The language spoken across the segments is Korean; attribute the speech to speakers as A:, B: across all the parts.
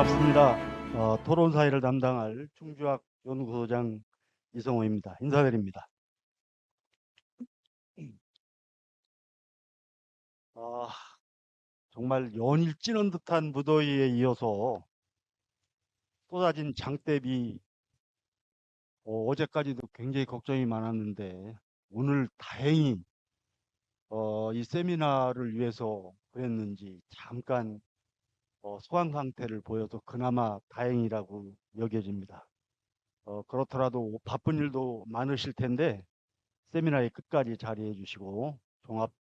A: 반갑습니다. 토론 사회를 담당할 충주학 연구소장 이성호입니다. 인사드립니다. 아, 정말 연일 찌는 듯한 무더위에 이어서 쏟아진 장대비, 어제까지도 굉장히 걱정이 많았는데 오늘 다행히 이 세미나를 위해서 그랬는지 잠깐 소강 상태를 보여서 그나마 다행이라고 여겨집니다. 그렇더라도 바쁜 일도 많으실 텐데 세미나에 끝까지 자리해 주시고 종합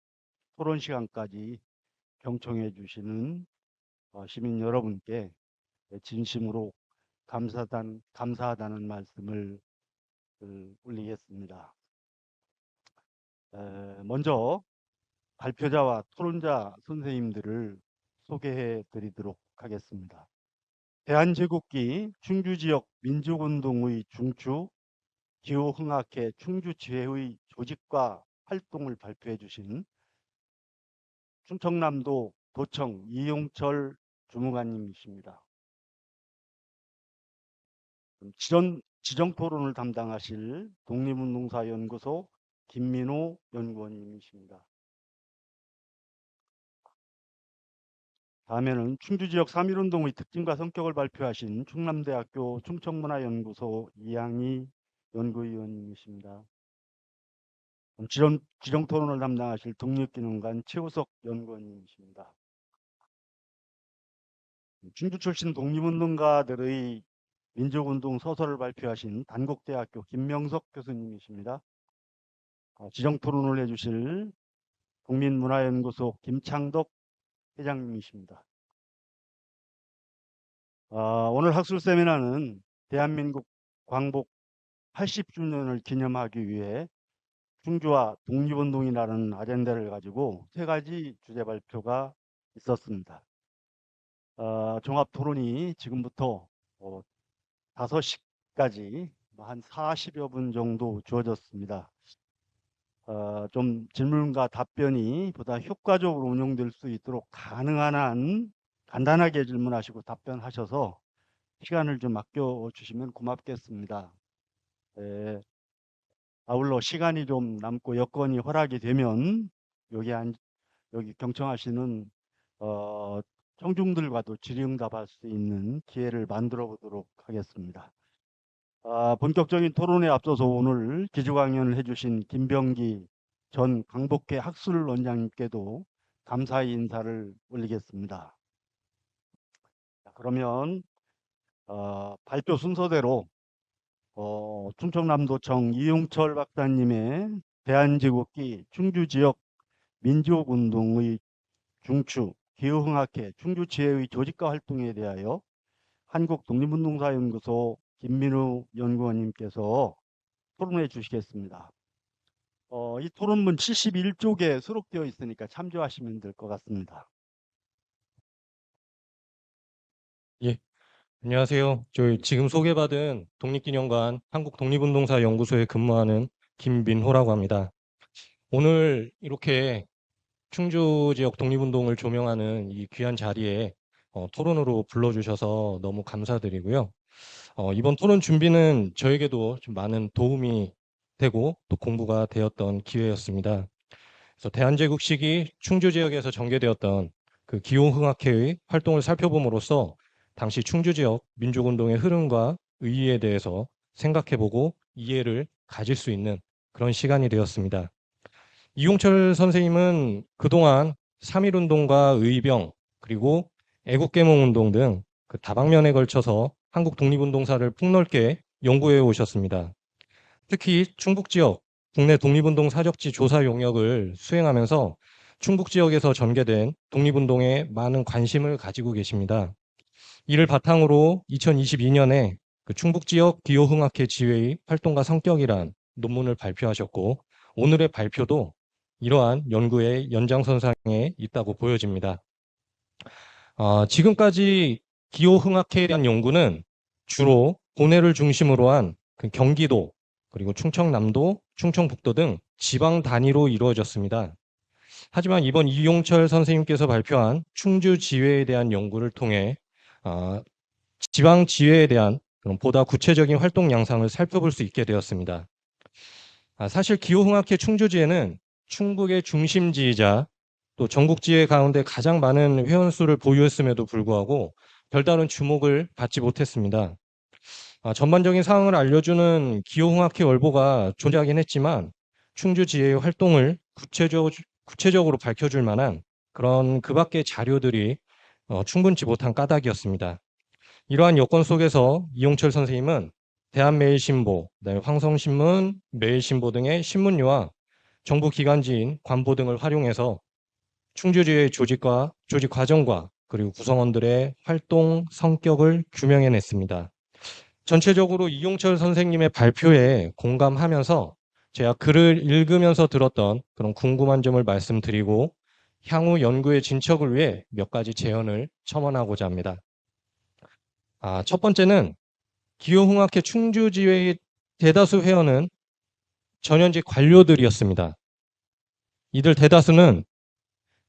A: 토론 시간까지 경청해 주시는 시민 여러분께 진심으로 감사하다는 말씀을 올리겠습니다. 먼저 발표자와 토론자 선생님들을 소개해 드리도록 하겠습니다. 대한제국기 충주지역 민족운동의 중추 기후흥학회 충주지회의 조직과 활동을 발표해 주신 충청남도 도청 이용철 주무관님이십니다. 지정 토론을 담당하실 독립운동사연구소 김민호 연구원님이십니다. 다음에는 충주지역 3.1운동의 특징과 성격을 발표하신 충남대학교 충청문화연구소 이양희 연구위원님이십니다. 지정 토론을 담당하실 독립기능관 최우석 연구원님이십니다. 충주 출신 독립운동가들의 민족운동 서설을 발표하신 단국대학교 김명석 교수님이십니다. 지정 토론을 해주실 국민문화연구소 김창덕 회장님이십니다. 오늘 학술 세미나는 대한민국 광복 80주년을 기념하기 위해 충주와 독립운동이라는 아젠다를 가지고 3가지 주제 발표가 있었습니다. 종합 토론이 지금부터 5시까지 한 40여 분 정도 주어졌습니다. 좀 질문과 답변이 보다 효과적으로 운영될 수 있도록 가능한 한 간단하게 질문하시고 답변하셔서 시간을 좀 아껴주시면 고맙겠습니다. 아울러 시간이 좀 남고 여건이 허락이 되면 여기 경청하시는 청중들과도 질의응답할 수 있는 기회를 만들어 보도록 하겠습니다. 본격적인 토론에 앞서서 오늘 기주강연을 해주신 김병기 전 강복회 학술원장님께도 감사의 인사를 올리겠습니다. 그러면 발표 순서대로 충청남도청 이용철 박사님의 대한제국기 충주지역 민족운동의 중추 기후흥학회 충주지회의 조직과 활동에 대하여 한국독립운동사연구소 김민우 연구원님께서 토론해 주시겠습니다. 이 토론문 71쪽에 수록되어 있으니까 참조하시면 될 것 같습니다.
B: 예, 안녕하세요. 저희 지금 소개받은 독립기념관 한국독립운동사연구소에 근무하는 김민호라고 합니다. 오늘 이렇게 충주 지역 독립운동을 조명하는 이 귀한 자리에 토론으로 불러주셔서 너무 감사드리고요. 이번 토론 준비는 저에게도 좀 많은 도움이 되고 또 공부가 되었던 기회였습니다. 그래서 대한제국 시기 충주 지역에서 전개되었던 그 기호흥학회의 활동을 살펴봄으로써 당시 충주 지역 민족운동의 흐름과 의의에 대해서 생각해보고 이해를 가질 수 있는 그런 시간이 되었습니다. 이용철 선생님은 그동안 3.1운동과 의병 그리고 애국계몽운동 등 그 다방면에 걸쳐서 한국 독립운동사를 폭넓게 연구해 오셨습니다. 특히 충북 지역 국내 독립운동 사적지 조사 용역을 수행하면서 충북 지역에서 전개된 독립운동에 많은 관심을 가지고 계십니다. 이를 바탕으로 2022년에 그 충북 지역 기호흥학회 지회의 활동과 성격이란 논문을 발표하셨고 오늘의 발표도 이러한 연구의 연장선상에 있다고 보여집니다. 지금까지 기호흥학회에 대한 연구는 주로 고뇌를 중심으로 한 그 경기도 그리고 충청남도, 충청북도 등 지방 단위로 이루어졌습니다. 하지만 이번 이용철 선생님께서 발표한 충주지회에 대한 연구를 통해 지방지회에 대한 그런 보다 구체적인 활동 양상을 살펴볼 수 있게 되었습니다. 사실 기호흥학회 충주지회는 충북의 중심지이자 또 전국지회 가운데 가장 많은 회원수를 보유했음에도 불구하고 별다른 주목을 받지 못했습니다. 전반적인 사항을 알려주는 기호흥학회 월보가 존재하긴 했지만 충주지회의 활동을 구체적으로 밝혀줄 만한 그런 그 밖의 자료들이 충분치 못한 까닭이었습니다. 이러한 여건 속에서 이용철 선생님은 대한매일신보, 그다음에 황성신문, 매일신보 등의 신문류와 정부 기관지인 관보 등을 활용해서 충주지회 조직과 조직 과정과 그리고 구성원들의 활동 성격을 규명해냈습니다. 전체적으로 이용철 선생님의 발표에 공감하면서 제가 글을 읽으면서 들었던 그런 궁금한 점을 말씀드리고 향후 연구의 진척을 위해 몇 가지 제언을 첨언하고자 합니다. 첫 번째는 기호흥학회 충주지회의 대다수 회원은 전현직 관료들이었습니다. 이들 대다수는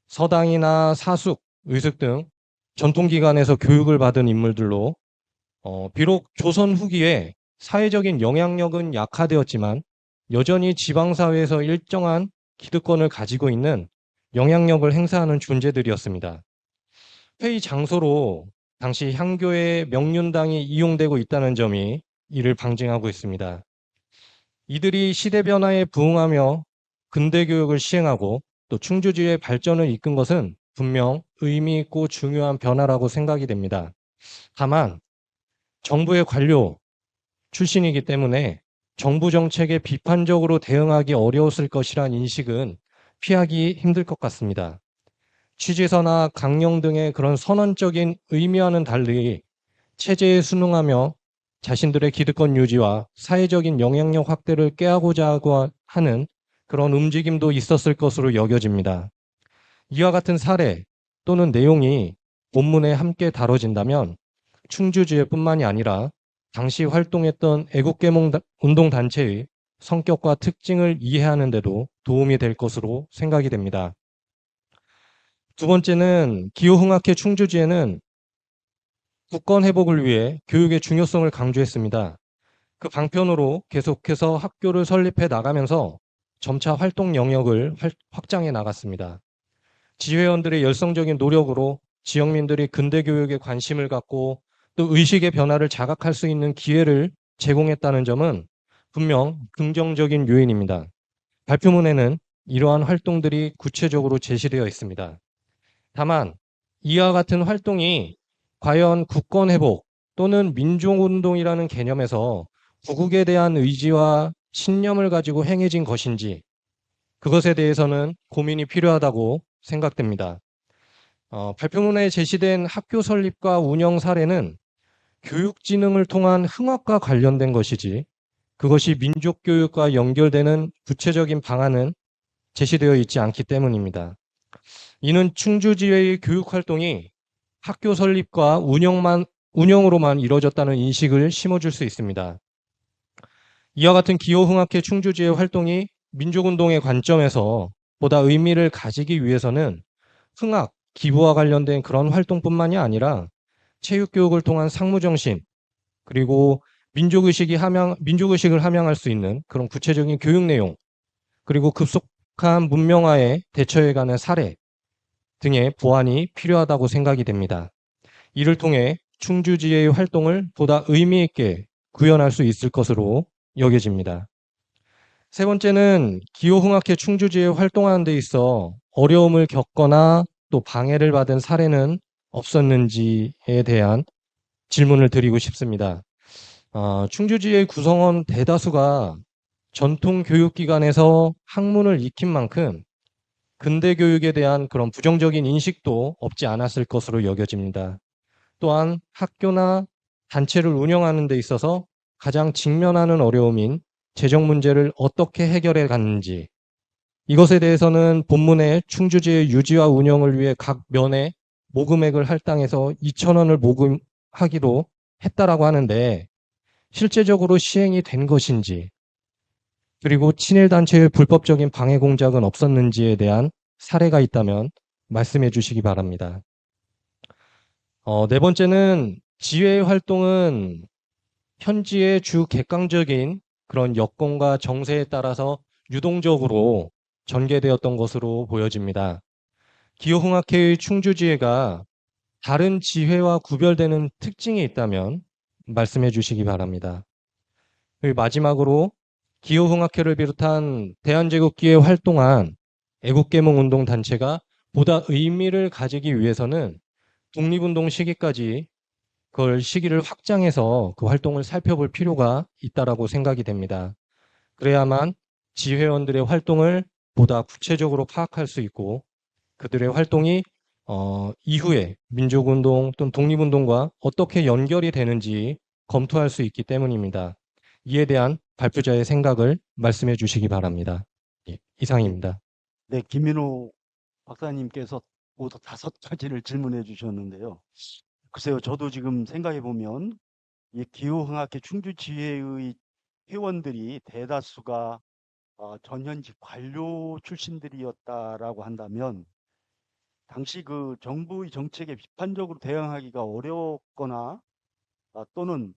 B: 서당이나 사숙, 의숙 등 전통기관에서 교육을 받은 인물들로 비록 조선 후기에 사회적인 영향력은 약화되었지만 여전히 지방사회에서 일정한 기득권을 가지고 있는 영향력을 행사하는 존재들이었습니다. 회의 장소로 당시 향교의 명륜당이 이용되고 있다는 점이 이를 방증하고 있습니다. 이들이 시대 변화에 부응하며 근대교육을 시행하고 또 충주지의 발전을 이끈 것은 분명 의미 있고 중요한 변화라고 생각이 됩니다. 다만 정부의 관료 출신이기 때문에 정부 정책에 비판적으로 대응하기 어려웠을 것이란 인식은 피하기 힘들 것 같습니다. 취지서나 강령 등의 그런 선언적인 의미와는 달리 체제에 순응하며 자신들의 기득권 유지와 사회적인 영향력 확대를 꾀하고자 하는 그런 움직임도 있었을 것으로 여겨집니다. 이와 같은 사례 또는 내용이 본문에 함께 다뤄진다면 충주지회뿐만이 아니라 당시 활동했던 애국계몽 운동단체의 성격과 특징을 이해하는 데도 도움이 될 것으로 생각이 됩니다. 두 번째는 기호흥학회 충주지회는 국권 회복을 위해 교육의 중요성을 강조했습니다. 그 방편으로 계속해서 학교를 설립해 나가면서 점차 활동 영역을 확장해 나갔습니다. 지회원들의 열성적인 노력으로 지역민들이 근대교육에 관심을 갖고 또 의식의 변화를 자각할 수 있는 기회를 제공했다는 점은 분명 긍정적인 요인입니다. 발표문에는 이러한 활동들이 구체적으로 제시되어 있습니다. 다만 이와 같은 활동이 과연 국권 회복 또는 민족운동이라는 개념에서 구국에 대한 의지와 신념을 가지고 행해진 것인지 그것에 대해서는 고민이 필요하다고 생각됩니다. 발표문에 제시된 학교 설립과 운영 사례는 교육진흥을 통한 흥학과 관련된 것이지 그것이 민족교육과 연결되는 구체적인 방안은 제시되어 있지 않기 때문입니다. 이는 충주지회의 교육활동이 학교 설립과 운영으로만 이루어졌다는 인식을 심어줄 수 있습니다. 이와 같은 기호흥학회 충주지회 활동이 민족운동의 관점에서 보다 의미를 가지기 위해서는 흥학, 기부와 관련된 그런 활동뿐만이 아니라 체육교육을 통한 상무정신, 그리고 민족의식을 함양할 수 있는 그런 구체적인 교육 내용, 그리고 급속한 문명화에 대처해가는 사례 등의 보완이 필요하다고 생각이 됩니다. 이를 통해 충주지회의 활동을 보다 의미 있게 구현할 수 있을 것으로 여겨집니다. 세 번째는 기호흥학회 충주지회 활동하는 데 있어 어려움을 겪거나 또 방해를 받은 사례는 없었는지에 대한 질문을 드리고 싶습니다. 충주지회 구성원 대다수가 전통교육기관에서 학문을 익힌 만큼 근대교육에 대한 그런 부정적인 인식도 없지 않았을 것으로 여겨집니다. 또한 학교나 단체를 운영하는 데 있어서 가장 직면하는 어려움인 재정 문제를 어떻게 해결해 갔는지 이것에 대해서는 본문에 충주지회 유지와 운영을 위해 각 면에 모금액을 할당해서 2,000원을 모금하기로 했다라고 하는데 실제적으로 시행이 된 것인지 그리고 친일단체의 불법적인 방해 공작은 없었는지에 대한 사례가 있다면 말씀해 주시기 바랍니다. 네 번째는 지회 활동은 현지의 주 객관적인 그런 여건과 정세에 따라서 유동적으로 전개되었던 것으로 보여집니다. 기호흥학회의 충주지회가 다른 지회와 구별되는 특징이 있다면 말씀해 주시기 바랍니다. 그리고 마지막으로 기호흥학회를 비롯한 대한제국기에 활동한 애국계몽운동 단체가 보다 의미를 가지기 위해서는 독립운동 시기까지 그걸 시기를 확장해서 그 활동을 살펴볼 필요가 있다라고 생각이 됩니다. 그래야만 지회원들의 활동을 보다 구체적으로 파악할 수 있고 그들의 활동이 이후에 민족운동 또는 독립운동과 어떻게 연결이 되는지 검토할 수 있기 때문입니다. 이에 대한 발표자의 생각을 말씀해 주시기 바랍니다. 예, 이상입니다.
A: 네, 김민호 박사님께서 모두 5가지를 질문해 주셨는데요. 글쎄요, 저도 지금 생각해 보면 이 기후흥학회 충주지회의 회원들이 대다수가 전현직 관료 출신들이었다라고 한다면 당시 그 정부의 정책에 비판적으로 대응하기가 어려웠거나 또는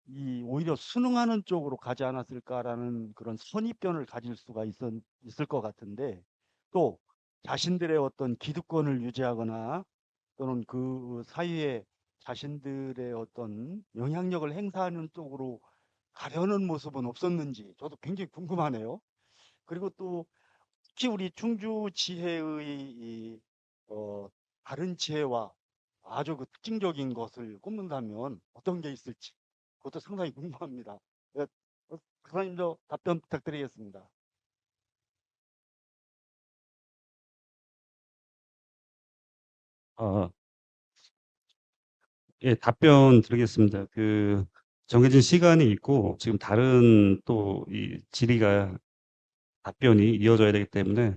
A: 이 오히려 순응하는 쪽으로 가지 않았을까라는 그런 선입견을 가질 수가 있을 것 같은데 또 자신들의 어떤 기득권을 유지하거나 또는 그 사이에 자신들의 어떤 영향력을 행사하는 쪽으로 가려는 모습은 없었는지 저도 굉장히 궁금하네요. 그리고 또 특히 우리 충주 지혜의 다른 지혜와 아주 그 특징적인 것을 꼽는다면 어떤 게 있을지 그것도 상당히 궁금합니다. 네, 박사님 저 답변 부탁드리겠습니다.
C: 아, 예, 답변 드리겠습니다. 정해진 시간이 있고, 지금 다른 또 이 질의가 답변이 이어져야 되기 때문에,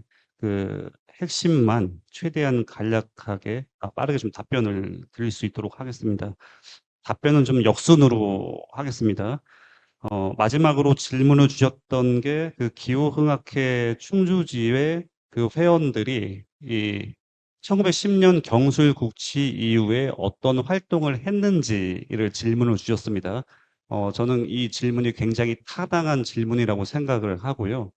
C: 핵심만 최대한 간략하게, 빠르게 좀 답변을 드릴 수 있도록 하겠습니다. 답변은 좀 역순으로 하겠습니다. 마지막으로 질문을 주셨던 게 기호흥학회 충주지회 회원들이 이 1910년 경술국치 이후에 어떤 활동을 했는지를 질문을 주셨습니다. 저는 이 질문이 굉장히 타당한 질문이라고 생각을 하고요.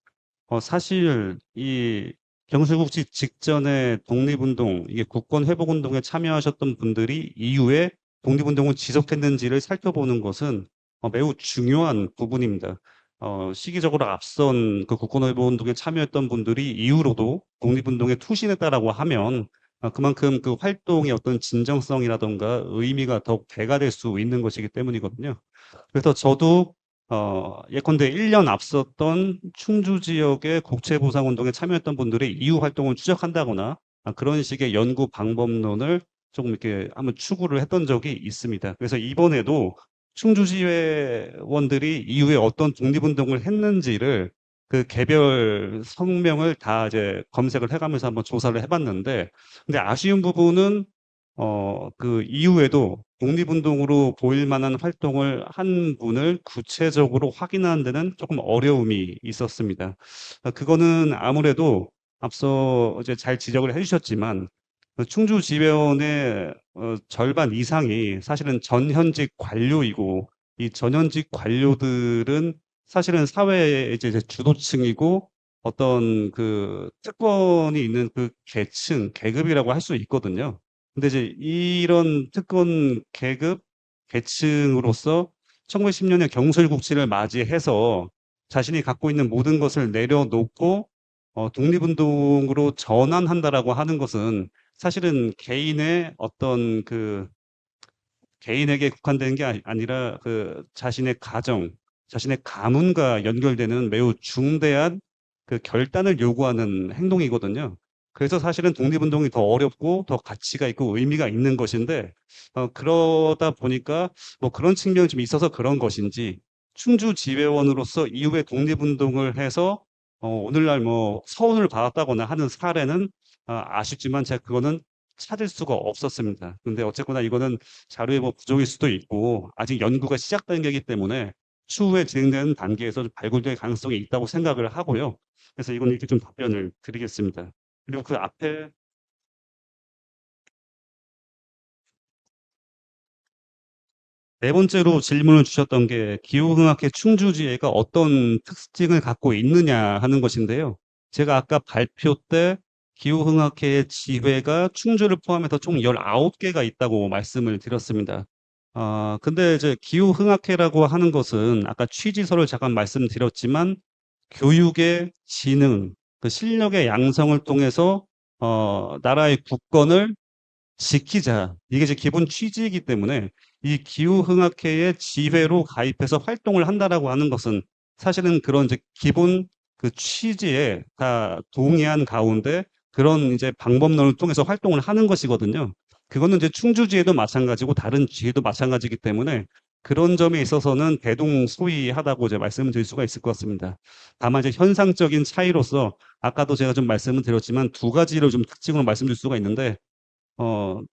C: 사실 이 경술국치 직전에 독립운동, 이게 국권회복운동에 참여하셨던 분들이 이후에 독립운동을 지속했는지를 살펴보는 것은 매우 중요한 부분입니다. 시기적으로 앞선 그 국권회복운동에 참여했던 분들이 이후로도 독립운동에 투신했다라고 하면 그만큼 그 활동의 어떤 진정성이라던가 의미가 더욱 배가 될 수 있는 것이기 때문이거든요. 그래서 저도 예컨대 1년 앞섰던 충주 지역의 국채보상운동에 참여했던 분들의 이후 활동을 추적한다거나 그런 식의 연구 방법론을 조금 이렇게 한번 추구를 했던 적이 있습니다. 그래서 이번에도 충주지회원들이 이후에 어떤 독립운동을 했는지를 그 개별 성명을 다 이제 검색을 해가면서 한번 조사를 해봤는데, 근데 아쉬운 부분은 그 이후에도 독립운동으로 보일 만한 활동을 한 분을 구체적으로 확인하는 데는 조금 어려움이 있었습니다. 그거는 아무래도 앞서 이제 잘 지적을 해주셨지만 충주지회원의 절반 이상이 사실은 전현직 관료이고 이 전현직 관료들은 사실은 사회의 이제 주도층이고 어떤 그 특권이 있는 그 계층, 계급이라고 할 수 있거든요. 근데 이제 이런 특권 계급 계층으로서 1910년에 경술국치를 맞이해서 자신이 갖고 있는 모든 것을 내려놓고 독립운동으로 전환한다라고 하는 것은 사실은 개인의 어떤 개인에게 국한되는 게 아니라 그 자신의 가정, 자신의 가문과 연결되는 매우 중대한 그 결단을 요구하는 행동이거든요. 그래서 사실은 독립운동이 더 어렵고 더 가치가 있고 의미가 있는 것인데, 그러다 보니까 뭐 그런 측면이 좀 있어서 그런 것인지, 충주 지회원으로서 이후에 독립운동을 해서 오늘날 뭐 서운을 받았다거나 하는 사례는 아쉽지만 제가 그거는 찾을 수가 없었습니다. 근데 어쨌거나 이거는 자료의 뭐 부족일 수도 있고 아직 연구가 시작된 게기 때문에 추후에 진행되는 단계에서 좀 발굴될 가능성이 있다고 생각을 하고요. 그래서 이건 이렇게 좀 답변을 드리겠습니다. 그리고 그 앞에 네 번째로 질문을 주셨던 게 기후흥학회 충주지회가 어떤 특징을 갖고 있느냐 하는 것인데요. 제가 아까 발표 때 기후흥학회의 지회가 충주를 포함해서 총 19개가 있다고 말씀을 드렸습니다. 근데 이제 기후흥학회라고 하는 것은 아까 취지서를 잠깐 말씀드렸지만 교육의 진흥, 그 실력의 양성을 통해서 나라의 국권을 지키자. 이게 이제 기본 취지이기 때문에 이 기후흥학회의 지회로 가입해서 활동을 한다라고 하는 것은 사실은 그런 이제 기본 그 취지에 다 동의한 가운데 그런 이제 방법론을 통해서 활동을 하는 것이거든요. 그거는 이제 충주지회도 마찬가지고 다른 지회도 마찬가지이기 때문에 그런 점에 있어서는 대동소이하다고 이제 말씀을 드릴 수가 있을 것 같습니다. 다만 이제 현상적인 차이로서 아까도 제가 좀 말씀을 드렸지만 두 가지를 좀 특징으로 말씀드릴 수가 있는데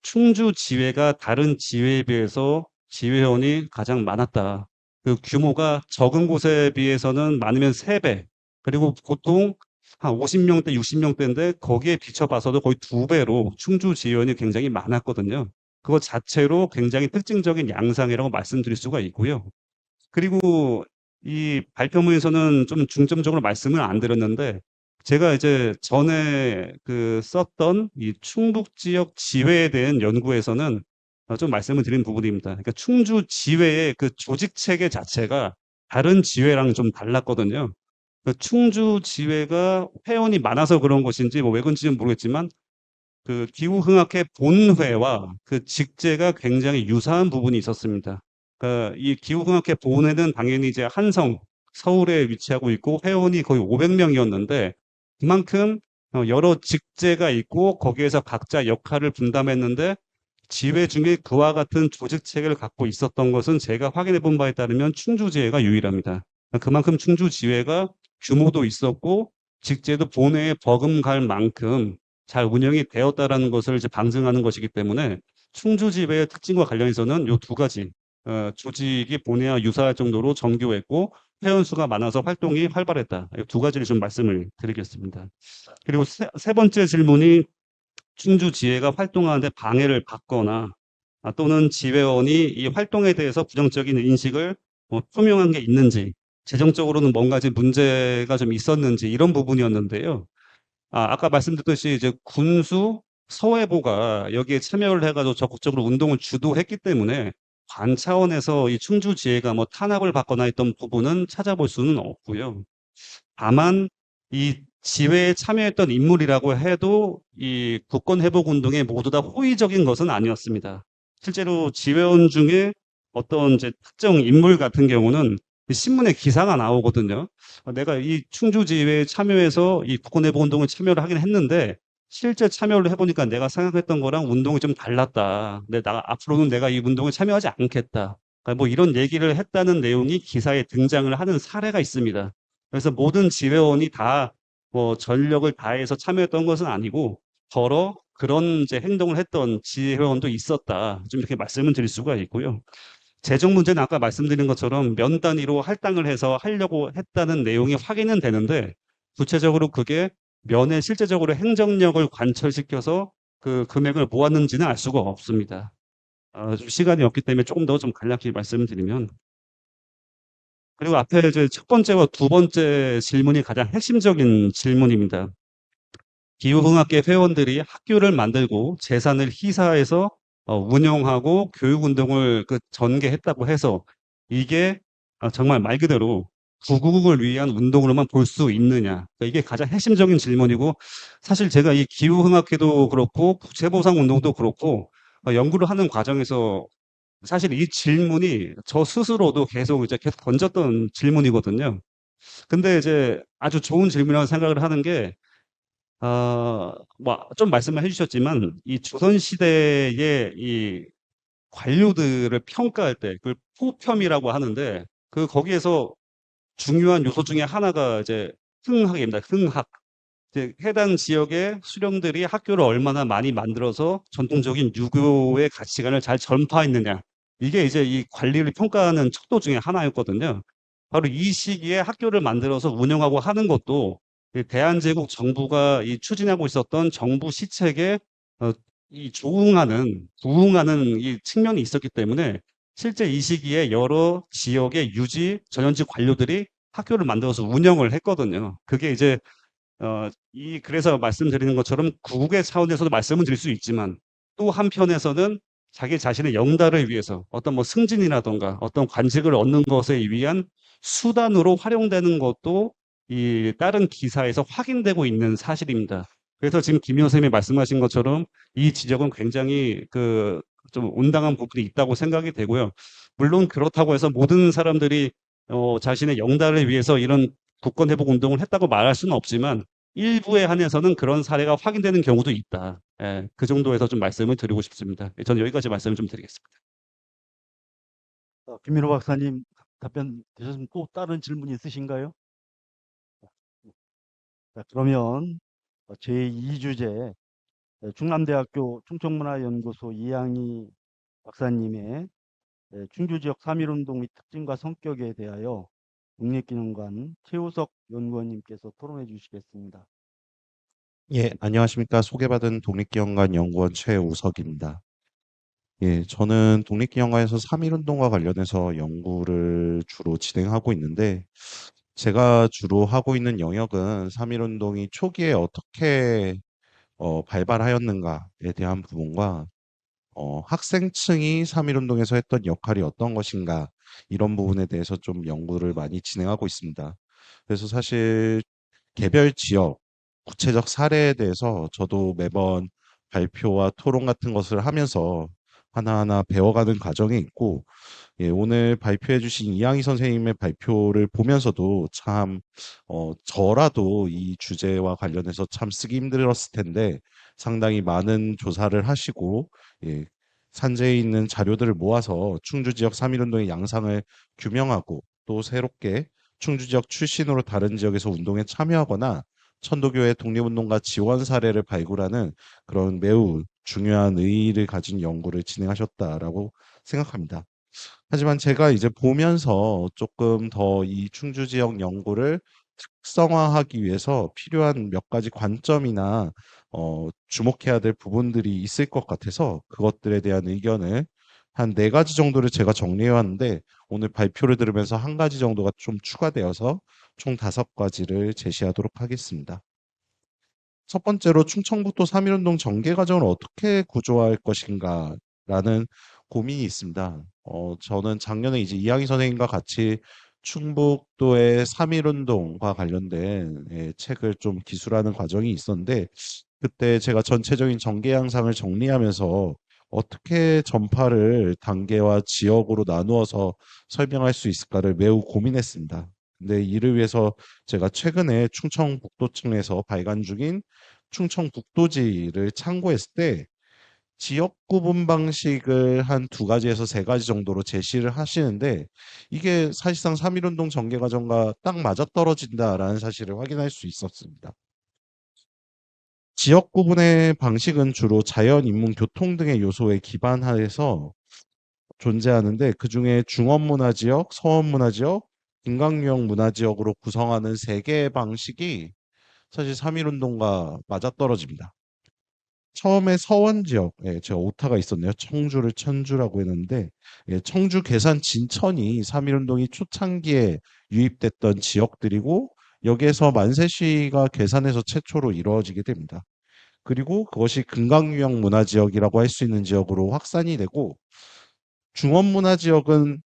C: 충주 지회가 다른 지회에 비해서 지회원이 가장 많았다. 그 규모가 적은 곳에 비해서는 많으면 3배. 그리고 보통 한 50명대, 60명대인데 거기에 비춰봐서도 거의 2배로 충주 지회원이 굉장히 많았거든요. 그것 자체로 굉장히 특징적인 양상이라고 말씀드릴 수가 있고요. 그리고 이 발표문에서는 좀 중점적으로 말씀을 안 드렸는데 제가 이제 전에 그 썼던 이 충북 지역 지회에 대한 연구에서는 좀 말씀을 드린 부분입니다. 그러니까 충주 지회의 그 조직 체계 자체가 다른 지회랑 좀 달랐거든요. 그 충주 지회가 회원이 많아서 그런 것인지 뭐 왜 그런지는 모르겠지만 그 기후흥학회 본회와 그 직제가 굉장히 유사한 부분이 있었습니다. 그러니까 이 기후흥학회 본회는 당연히 이제 한성, 서울에 위치하고 있고 회원이 거의 500명이었는데 그만큼 여러 직제가 있고 거기에서 각자 역할을 분담했는데 지회 중에 그와 같은 조직 체계를 갖고 있었던 것은 제가 확인해 본 바에 따르면 충주지회가 유일합니다. 그만큼 충주지회가 규모도 있었고 직제도 본회에 버금갈 만큼 잘 운영이 되었다라는 것을 이제 방증하는 것이기 때문에 충주지회의 특징과 관련해서는 이 두 가지 조직이 본회와 유사할 정도로 정교했고 회원 수가 많아서 활동이 활발했다. 이 두 가지를 좀 말씀을 드리겠습니다. 그리고 세 번째 질문이 충주지회가 활동하는데 방해를 받거나 또는 지회원이 이 활동에 대해서 부정적인 인식을 표명한 게 있는지 재정적으로는 뭔가 이제 문제가 좀 있었는지 이런 부분이었는데요. 아까 말씀드렸듯이 이제 군수 서해부가 여기에 참여를 해가지고 적극적으로 운동을 주도했기 때문에 관 차원에서 이 충주지회가 뭐 탄압을 받거나 했던 부분은 찾아볼 수는 없고요. 다만 이 지회에 참여했던 인물이라고 해도 이 국권회복운동에 모두 다 호의적인 것은 아니었습니다. 실제로 지회원 중에 어떤 이제 특정 인물 같은 경우는 신문에 기사가 나오거든요. 내가 이 충주지회에 참여해서 이 국권회복운동에 참여를 하긴 했는데 실제 참여를 해보니까 내가 생각했던 거랑 운동이 좀 달랐다. 근데 앞으로는 내가 이 운동에 참여하지 않겠다. 그러니까 뭐 이런 얘기를 했다는 내용이 기사에 등장을 하는 사례가 있습니다. 그래서 모든 지회원이 다 뭐 전력을 다해서 참여했던 것은 아니고 더러 그런 이제 행동을 했던 지회원도 있었다. 좀 이렇게 말씀을 드릴 수가 있고요. 재정 문제는 아까 말씀드린 것처럼 면 단위로 할당을 해서 하려고 했다는 내용이 확인은 되는데 구체적으로 그게 면에 실제적으로 행정력을 관철시켜서 그 금액을 모았는지는 알 수가 없습니다. 좀 시간이 없기 때문에 조금 더 좀 간략히 말씀을 드리면 그리고 앞에 이제 첫 번째와 두 번째 질문이 가장 핵심적인 질문입니다. 기후흥학계 회원들이 학교를 만들고 재산을 희사해서 운영하고 교육운동을 그 전개했다고 해서 이게 정말 말 그대로 구국을 위한 운동으로만 볼 수 있느냐. 그러니까 이게 가장 핵심적인 질문이고 사실 제가 이 기후흥학회도 그렇고 국채보상운동도 그렇고 연구를 하는 과정에서 사실 이 질문이 저 스스로도 계속 이제 계속 던졌던 질문이거든요. 근데 이제 아주 좋은 질문이라고 생각을 하는 게, 뭐, 좀 말씀을 해주셨지만, 이 조선시대의 이 관료들을 평가할 때, 그걸 포평이라고 하는데, 거기에서 중요한 요소 중에 하나가 이제 흥학입니다. 흥학. 이제 해당 지역의 수령들이 학교를 얼마나 많이 만들어서 전통적인 유교의 가치관을 잘 전파했느냐. 이게 이제 이 관리를 평가하는 척도 중에 하나였거든요. 바로 이 시기에 학교를 만들어서 운영하고 하는 것도 이 대한제국 정부가 이 추진하고 있었던 정부 시책에 이 부응하는 이 측면이 있었기 때문에 실제 이 시기에 여러 지역의 유지 전현직 관료들이 학교를 만들어서 운영을 했거든요. 그게 이제 그래서 말씀드리는 것처럼 구국의 차원에서도 말씀을 드릴 수 있지만 또 한편에서는 자기 자신의 영달을 위해서 어떤 뭐 승진이라던가 어떤 관직을 얻는 것에 위한 수단으로 활용되는 것도 이 다른 기사에서 확인되고 있는 사실입니다. 그래서 지금 김 선생님이 말씀하신 것처럼 이 지적은 굉장히 좀 온당한 부분이 있다고 생각이 되고요. 물론 그렇다고 해서 모든 사람들이 자신의 영달을 위해서 이런 국권 회복 운동을 했다고 말할 수는 없지만 일부에 한해서는 그런 사례가 확인되는 경우도 있다. 예, 그 정도에서 좀 말씀을 드리고 싶습니다. 예, 저는 여기까지 말씀을 좀 드리겠습니다.
A: 김민호 박사님 답변 되셨으면 또 다른 질문 있으신가요? 자, 그러면 제2주제 충남대학교 충청문화연구소 이양희 박사님의 충주지역 3.1운동 및 특징과 성격에 대하여 국립기념관 최우석 연구원님께서 토론해 주시겠습니다.
D: 예, 안녕하십니까. 소개받은 독립기념관 연구원 최우석입니다. 예, 저는 독립기념관에서 3.1운동과 관련해서 연구를 주로 진행하고 있는데, 제가 주로 하고 있는 영역은 3.1운동이 초기에 어떻게 발발하였는가에 대한 부분과 학생층이 3.1운동에서 했던 역할이 어떤 것인가, 이런 부분에 대해서 좀 연구를 많이 진행하고 있습니다. 그래서 사실 개별 지역, 구체적 사례에 대해서 저도 매번 발표와 토론 같은 것을 하면서 하나하나 배워가는 과정이 있고, 예, 오늘 발표해 주신 이양희 선생님의 발표를 보면서도 참, 저라도 이 주제와 관련해서 참 쓰기 힘들었을 텐데, 상당히 많은 조사를 하시고, 예, 산재에 있는 자료들을 모아서 충주 지역 3.1운동의 양상을 규명하고, 또 새롭게 충주 지역 출신으로 다른 지역에서 운동에 참여하거나 천도교의 독립운동가 지원 사례를 발굴하는 그런 매우 중요한 의의를 가진 연구를 진행하셨다라고 생각합니다. 하지만 제가 이제 보면서 조금 더 이 충주 지역 연구를 특성화하기 위해서 필요한 몇 가지 관점이나 주목해야 될 부분들이 있을 것 같아서 그것들에 대한 의견을 한 네 가지 정도를 제가 정리해 왔는데, 오늘 발표를 들으면서 한 가지 정도가 좀 추가되어서 총 5가지를 제시하도록 하겠습니다. 첫 번째로 충청북도 3.1운동 전개 과정을 어떻게 구조화할 것인가라는 고민이 있습니다. 저는 작년에 이제 이양희 선생님과 같이 충북도의 3.1운동과 관련된 책을 좀 기술하는 과정이 있었는데, 그때 제가 전체적인 전개 양상을 정리하면서 어떻게 전파를 단계와 지역으로 나누어서 설명할 수 있을까를 매우 고민했습니다. 근데 이를 위해서 제가 최근에 충청북도청에서 발간 중인 충청북도지를 참고했을 때 지역 구분 방식을 한 2가지에서 3가지 정도로 제시를 하시는데, 이게 사실상 3.1운동 전개 과정과 딱 맞아떨어진다라는 사실을 확인할 수 있었습니다. 지역 구분의 방식은 주로 자연, 인문, 교통 등의 요소에 기반하여서 존재하는데, 그중에 중원문화지역, 서원문화지역, 김강유형 문화지역으로 구성하는 3개의 방식이 사실 3.1운동과 맞아떨어집니다. 처음에 서원 지역, 예, 제가 오타가 있었네요. 청주를 천주라고 했는데, 예, 청주, 괴산, 진천이 3.1운동이 초창기에 유입됐던 지역들이고, 여기에서 만세시가 괴산에서 최초로 이루어지게 됩니다. 그리고 그것이 금강유형 문화지역이라고 할 수 있는 지역으로 확산이 되고, 중원문화지역은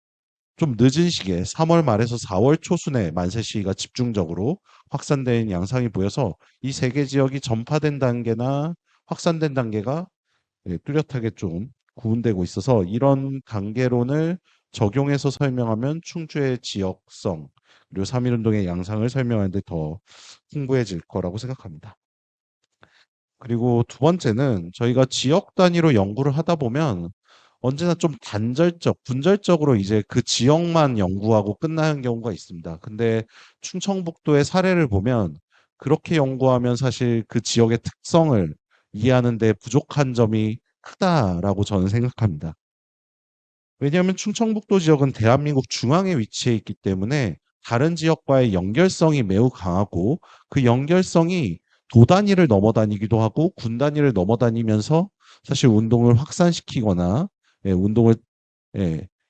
D: 좀 늦은 시기에 3월 말에서 4월 초순에 만세 시위가 집중적으로 확산된 양상이 보여서 이 3개 지역이 전파된 단계나 확산된 단계가 뚜렷하게 좀 구분되고 있어서, 이런 단계론을 적용해서 설명하면 충주의 지역성 그리고 3.1운동의 양상을 설명하는데 더 풍부해질 거라고 생각합니다. 그리고 두 번째는 저희가 지역 단위로 연구를 하다 보면 언제나 좀 분절적으로 이제 그 지역만 연구하고 끝나는 경우가 있습니다. 근데 충청북도의 사례를 보면 그렇게 연구하면 사실 그 지역의 특성을 이해하는 데 부족한 점이 크다라고 저는 생각합니다. 왜냐하면 충청북도 지역은 대한민국 중앙에 위치해 있기 때문에 다른 지역과의 연결성이 매우 강하고, 그 연결성이 도 단위를 넘어다니기도 하고 군 단위를 넘어다니면서 사실 운동을 확산시키거나 운동을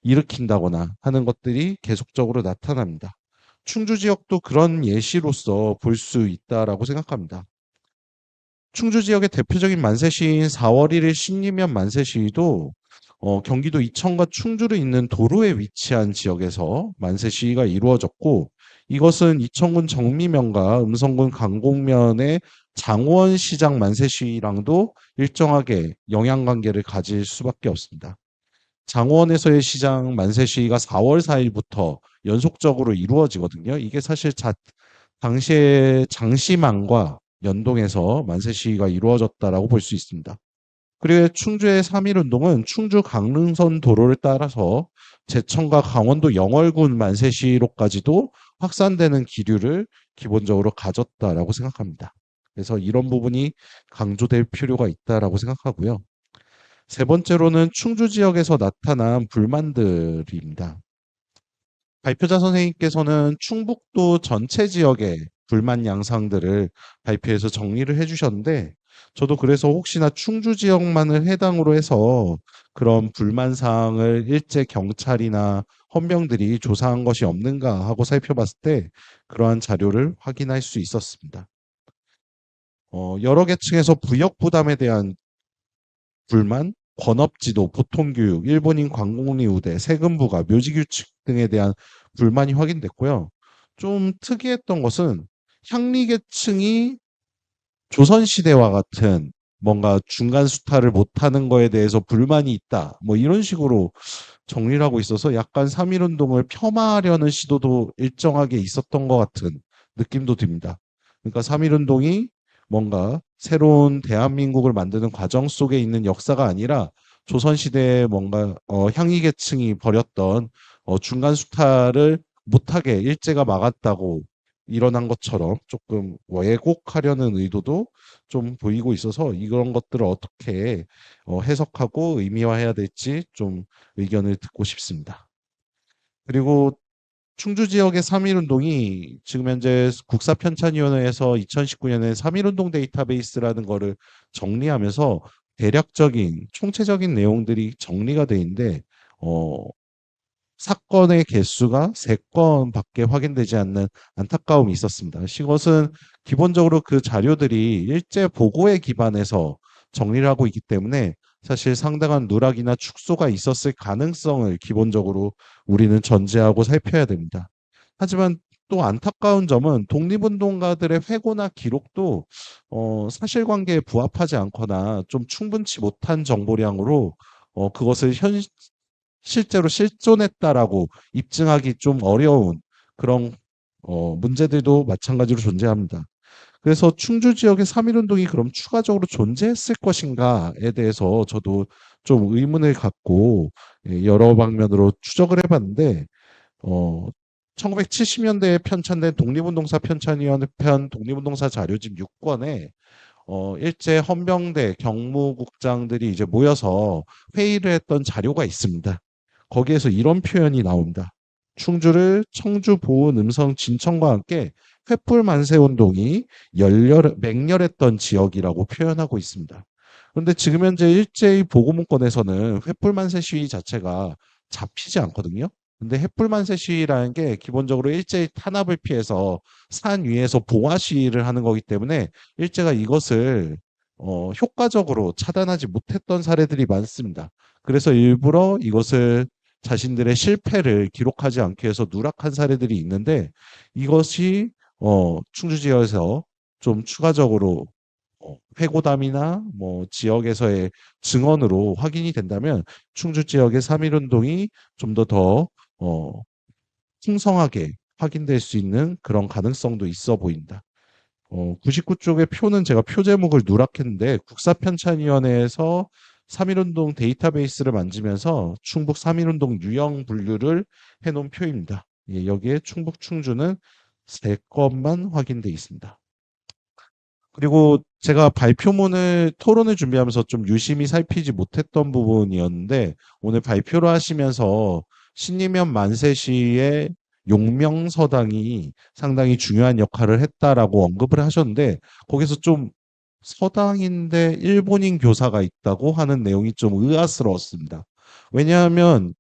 D: 일으킨다거나 하는 것들이 계속적으로 나타납니다. 충주 지역도 그런 예시로서 볼 수 있다라고 생각합니다. 충주 지역의 대표적인 만세시인 4월 1일 신리면 만세시위도 경기도 이천과 충주를 잇는 도로에 위치한 지역에서 만세시위가 이루어졌고, 이것은 이천군 정미면과 음성군 강곡면의 장원시장 만세시위랑도 일정하게 영향관계를 가질 수밖에 없습니다. 장원에서의 시장 만세시위가 4월 4일부터 연속적으로 이루어지거든요. 이게 사실 당시에 장시망과 연동해서 만세시위가 이루어졌다라고 볼 수 있습니다. 그리고 충주의 3.1운동은 충주 강릉선 도로를 따라서 제천과 강원도 영월군 만세시위로까지도 확산되는 기류를 기본적으로 가졌다라고 생각합니다. 그래서 이런 부분이 강조될 필요가 있다라고 생각하고요. 세 번째로는 충주 지역에서 나타난 불만들입니다. 발표자 선생님께서는 충북도 전체 지역의 불만 양상들을 발표해서 정리를 해주셨는데, 저도 그래서 혹시나 충주 지역만을 해당으로 해서 그런 불만 사항을 일제 경찰이나 헌병들이 조사한 것이 없는가 하고 살펴봤을 때 그러한 자료를 확인할 수 있었습니다. 여러 계층에서 부역 부담에 대한 불만, 권업지도, 보통교육, 일본인 관공리 우대, 세금 부과, 묘지규칙 등에 대한 불만이 확인됐고요. 좀 특이했던 것은 향리계층이 조선시대와 같은 뭔가 중간 수탈을 못하는 거에 대해서 불만이 있다. 뭐 이런 식으로 정리를 하고 있어서 약간 3.1운동을 폄하하려는 시도도 일정하게 있었던 것 같은 느낌도 듭니다. 그러니까 3.1운동이 뭔가 새로운 대한민국을 만드는 과정 속에 있는 역사가 아니라 조선시대에 뭔가 향리계층이 벌였던 중간 수탈을 못하게 일제가 막았다고 일어난 것처럼 조금 왜곡하려는 의도도 좀 보이고 있어서 이런 것들을 어떻게 해석하고 의미화해야 될지 좀 의견을 듣고 싶습니다. 그리고 충주 지역의 3.1운동이 지금 현재 국사편찬위원회에서 2019년에 3.1운동 데이터베이스라는 거를 정리하면서 대략적인 총체적인 내용들이 정리가 돼 있는데 사건의 개수가 3건밖에 확인되지 않는 안타까움이 있었습니다. 이것은 기본적으로 그 자료들이 일제 보고에 기반해서 정리를 하고 있기 때문에 사실 상당한 누락이나 축소가 있었을 가능성을 기본적으로 우리는 전제하고 살펴야 됩니다. 하지만 또 안타까운 점은 독립운동가들의 회고나 기록도 사실관계에 부합하지 않거나 좀 충분치 못한 정보량으로 그것을 실제로 실존했다라고 입증하기 좀 어려운 그런 문제들도 마찬가지로 존재합니다. 그래서 충주 지역의 3.1운동이 그럼 추가적으로 존재했을 것인가에 대해서 저도 좀 의문을 갖고 여러 방면으로 추적을 해봤는데 1970년대에 편찬된 독립운동사 편찬위원회 편 독립운동사 자료집 6권에 일제 헌병대 경무국장들이 이제 모여서 회의를 했던 자료가 있습니다. 거기에서 이런 표현이 나옵니다. 충주를 청주 보은 음성 진천과 함께 횃불 만세 운동이 맹렬했던 지역이라고 표현하고 있습니다. 그런데 지금 현재 일제의 보고문건에서는 횃불 만세 시위 자체가 잡히지 않거든요. 근데 횃불 만세 시위라는 게 기본적으로 일제의 탄압을 피해서 산 위에서 봉화 시위를 하는 거기 때문에 일제가 이것을 효과적으로 차단하지 못했던 사례들이 많습니다. 그래서 일부러 이것을 자신들의 실패를 기록하지 않기 위해서 누락한 사례들이 있는데 이것이 충주 지역에서 좀 추가적으로 회고담이나 뭐 지역에서의 증언으로 확인이 된다면 충주 지역의 3.1운동이 좀 더 풍성하게 확인될 수 있는 그런 가능성도 있어 보인다. 99쪽의 표는 제가 표 제목을 누락했는데 국사편찬위원회에서 3.1운동 데이터베이스를 만지면서 충북 3.1운동 유형 분류를 해놓은 표입니다. 예, 여기에 충북 충주는 3건만 확인돼 있습니다. 그리고 제가 발표문을 토론을 준비하면서 좀 유심히 살피지 못했던 부분이었는데 오늘 발표를 하시면서 신리면 만세시의 용명서당이 상당히 중요한 역할을 했다라고 언급을 하셨는데 거기서 좀 서당인데 일본인 교사가 있다고 하는 내용이 좀 의아스러웠습니다. 왜냐하면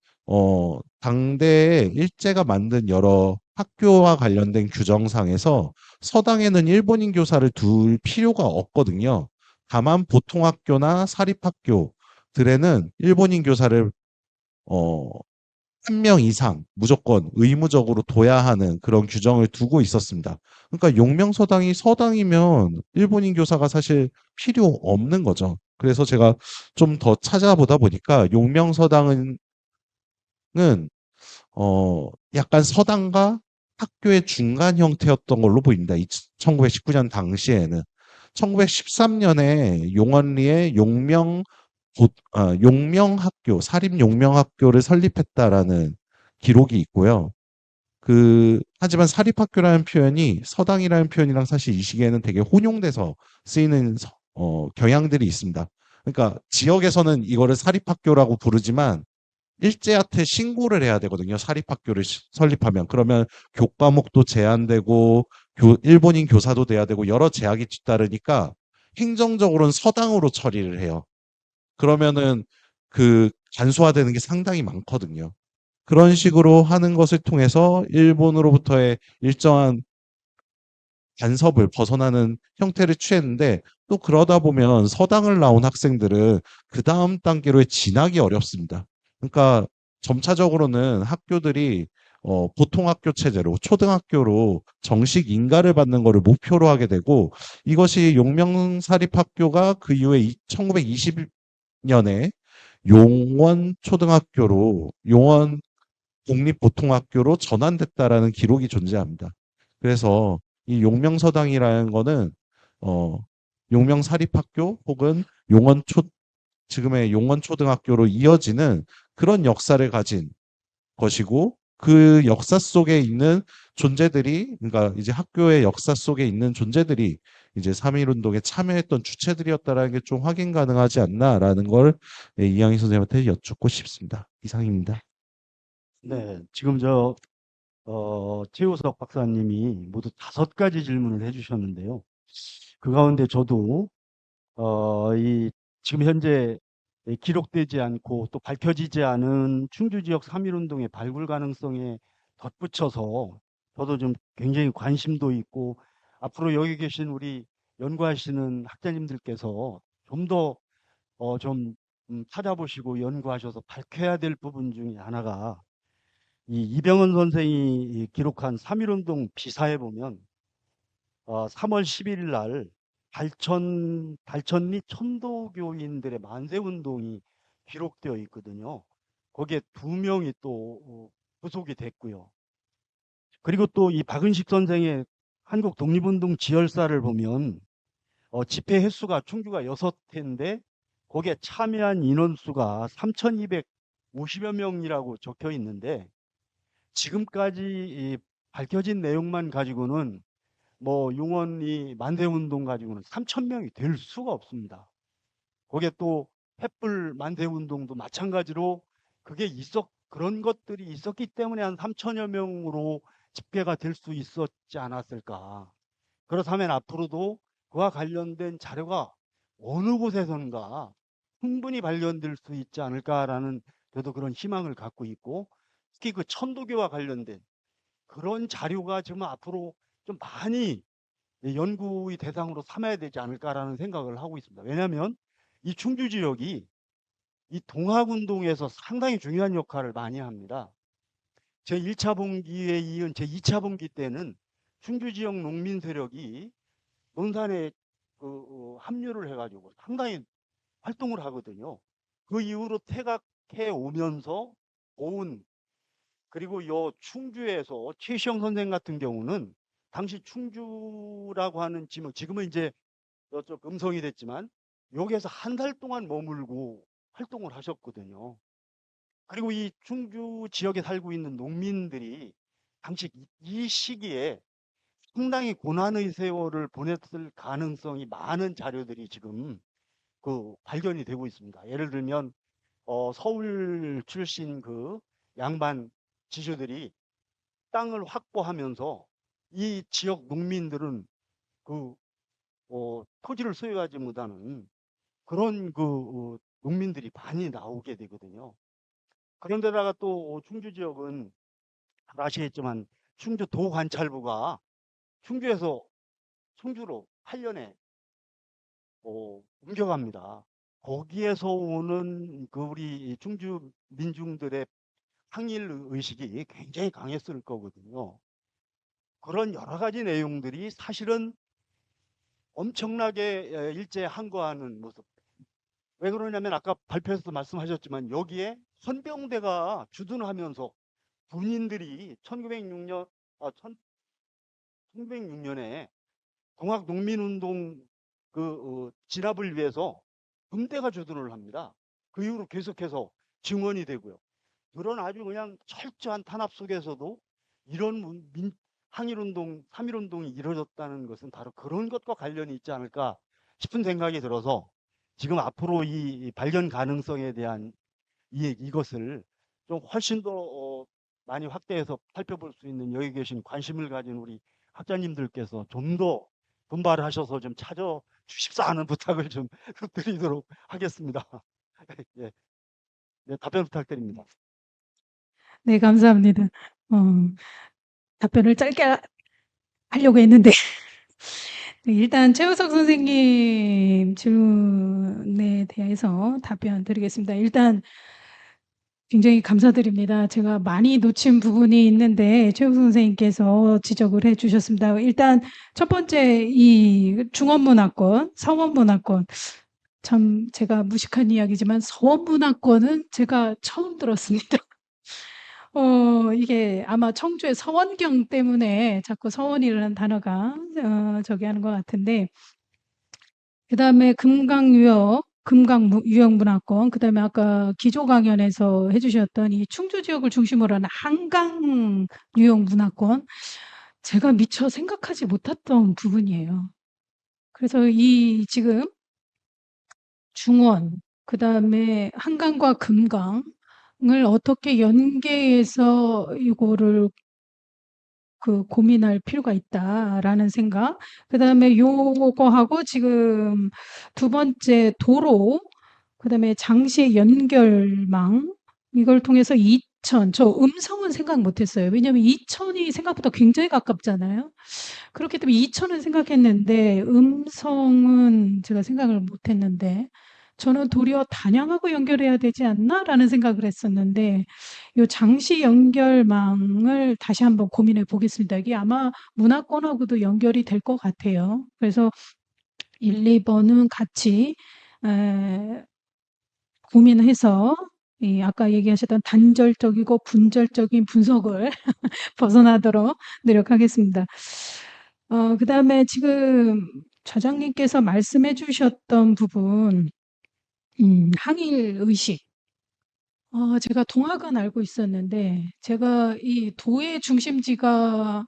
D: 당대에 일제가 만든 여러 학교와 관련된 규정상에서 서당에는 일본인 교사를 둘 필요가 없거든요. 다만 보통 학교나 사립학교들에는 일본인 교사를 어, 한 명 이상 무조건 의무적으로 둬야 하는 그런 규정을 두고 있었습니다. 그러니까 용명서당이 서당이면 일본인 교사가 사실 필요 없는 거죠. 그래서 제가 좀 더 찾아보다 보니까 용명서당은 약간 서당과 학교의 중간 형태였던 걸로 보입니다. 1919년 당시에는. 1913년에 용원리에 용명학교, 사립용명학교를 설립했다라는 기록이 있고요. 하지만 사립학교라는 표현이 서당이라는 표현이랑 사실 이 시기에는 되게 혼용돼서 쓰이는 경향들이 있습니다. 그러니까 지역에서는 이거를 사립학교라고 부르지만 일제한테 신고를 해야 되거든요. 사립학교를 설립하면. 그러면 교과목도 제한되고 일본인 교사도 돼야 되고 여러 제약이 뒤따르니까 행정적으로는 서당으로 처리를 해요. 그러면은 간소화되는 게 상당히 많거든요. 그런 식으로 하는 것을 통해서 일본으로부터의 일정한 간섭을 벗어나는 형태를 취했는데 또 그러다 보면 서당을 나온 학생들은 그 다음 단계로 진학이 어렵습니다. 그러니까 점차적으로는 학교들이 보통 학교 체제로 초등학교로 정식 인가를 받는 것을 목표로 하게 되고 이것이 용명사립학교가 그 이후에 1920년에 용원 초등학교로 용원 공립보통학교로 전환됐다라는 기록이 존재합니다. 그래서 이 용명서당이라는 거는 어, 용명사립학교 혹은 지금의 용원초등학교로 이어지는 그런 역사를 가진 것이고 그 역사 속에 있는 존재들이 그러니까 이제 학교의 역사 속에 있는 존재들이 이제 3.1운동에 참여했던 주체들이었다라는 게 좀 확인 가능하지 않나라는 걸 이양희 선생님한테 여쭙고 싶습니다. 이상입니다.
A: 네, 지금 최우석 박사님이 모두 5가지 질문을 해주셨는데요. 그 가운데 저도 지금 현재 기록되지 않고 또 밝혀지지 않은 충주 지역 3.1운동의 발굴 가능성에 덧붙여서 저도 좀 굉장히 관심도 있고 앞으로 여기 계신 우리 연구하시는 학자님들께서 좀 더 찾아보시고 연구하셔서 밝혀야 될 부분 중에 하나가 이 이병헌 선생이 기록한 3.1운동 비사에 보면 3월 11일 날 달천 및 천도교인들의 만세운동이 기록되어 있거든요. 거기에 2명이 또 구속이 됐고요. 그리고 또 이 박은식 선생의 한국 독립운동 지열사를 보면 집회 횟수가 충주가 6회인데 거기에 참여한 인원수가 3,250여 명이라고 적혀 있는데 지금까지 밝혀진 내용만 가지고는 뭐 용원이 만세운동 가지고는 3,000명이 될 수가 없습니다. 거기에 또 횃불 만세운동도 마찬가지로 그런 것들이 있었기 때문에 한 3,000여 명으로 집계가 될 수 있었지 않았을까. 그렇다면 앞으로도 그와 관련된 자료가 어느 곳에선가 충분히 발견될 수 있지 않을까라는 저도 그런 희망을 갖고 있고 특히 그 천도교와 관련된 그런 자료가 지금 앞으로 좀 많이 연구의 대상으로 삼아야 되지 않을까라는 생각을 하고 있습니다. 왜냐하면 이 충주 지역이 이 동학운동에서 상당히 중요한 역할을 많이 합니다. 제 1차 봉기에 이은 제 2차 봉기 때는 충주 지역 농민 세력이 논산에 합류를 해가지고 상당히 활동을 하거든요. 그 이후로 퇴각해 오면서 온 그리고 요 충주에서 최시영 선생 같은 경우는 당시 충주라고 하는 지금은 이제 저쪽 음성이 됐지만 여기에서 한 달 동안 머물고 활동을 하셨거든요. 그리고 이 충주 지역에 살고 있는 농민들이 당시 이 시기에 상당히 고난의 세월을 보냈을 가능성이 많은 자료들이 지금 발견이 되고 있습니다. 예를 들면 서울 출신 양반 지주들이 땅을 확보하면서 이 지역 농민들은 그 토지를 소유하지 못하는 그런 농민들이 많이 나오게 되거든요. 그런데다가 또 충주 지역은 잘 아시겠지만 충주 도관찰부가 충주에서 청주로 8년에 옮겨갑니다. 거기에서 오는 그 우리 충주 민중들의 항일 의식이 굉장히 강했을 거거든요. 그런 여러 가지 내용들이 사실은 엄청나게 일제에 항거하는 모습. 왜 그러냐면 아까 발표에서도 말씀하셨지만 여기에 헌병대가 주둔하면서 군인들이 1906년, 1906년에 동학농민운동 진압을 위해서 군대가 주둔을 합니다. 그 이후로 계속해서 증원이 되고요. 그런 아주 그냥 철저한 탄압 속에서도 이런 항일운동, 3.1운동이 이루어졌다는 것은 바로 그런 것과 관련이 있지 않을까 싶은 생각이 들어서 지금 앞으로 이 발견 가능성에 대한 이것을 좀 훨씬 더 많이 확대해서 살펴볼 수 있는 여기 계신 관심을 가진 우리 학자님들께서 좀 더 분발을 하셔서 좀 찾아주십사 하는 부탁을 좀 드리도록 하겠습니다. 예, 네, 답변 부탁드립니다.
E: 네, 감사합니다. 답변을 짧게 하려고 했는데 네, 일단 최우석 선생님 질문에 대해서 답변 드리겠습니다. 일단 굉장히 감사드립니다. 제가 많이 놓친 부분이 있는데 최우석 선생님께서 지적을 해 주셨습니다. 일단 첫 번째 이 중원문화권, 서원문화권 참 제가 무식한 이야기지만 서원문화권은 제가 처음 들었습니다. 이게 아마 청주의 서원경 때문에 자꾸 서원이라는 단어가 저기 하는 것 같은데 그다음에 금강유역문화권 그다음에 아까 기조 강연에서 해주셨던 이 충주 지역을 중심으로 하는 한강 유역문화권 제가 미처 생각하지 못했던 부분이에요. 그래서 이 지금 중원 그다음에 한강과 금강을 어떻게 연계해서 이거를 고민할 필요가 있다라는 생각. 그다음에 요거하고 지금 두 번째 도로, 그다음에 장시 연결망 이걸 통해서 이천, 저 음성은 생각 못했어요. 왜냐하면 이천이 생각보다 굉장히 가깝잖아요. 그렇기 때문에 이천은 생각했는데 음성은 제가 생각을 못했는데 저는 도리어 단양하고 연결해야 되지 않나라는 생각을 했었는데 요 장시 연결망을 다시 한번 고민해 보겠습니다. 이게 아마 문화권하고도 연결이 될 것 같아요. 그래서 1, 2번은 같이 고민해서 이 아까 얘기하셨던 단절적이고 분절적인 분석을 벗어나도록 노력하겠습니다. 그다음에 지금 좌장님께서 말씀해 주셨던 부분 항일 의식. 제가 동학은 알고 있었는데 제가 이 도의 중심지가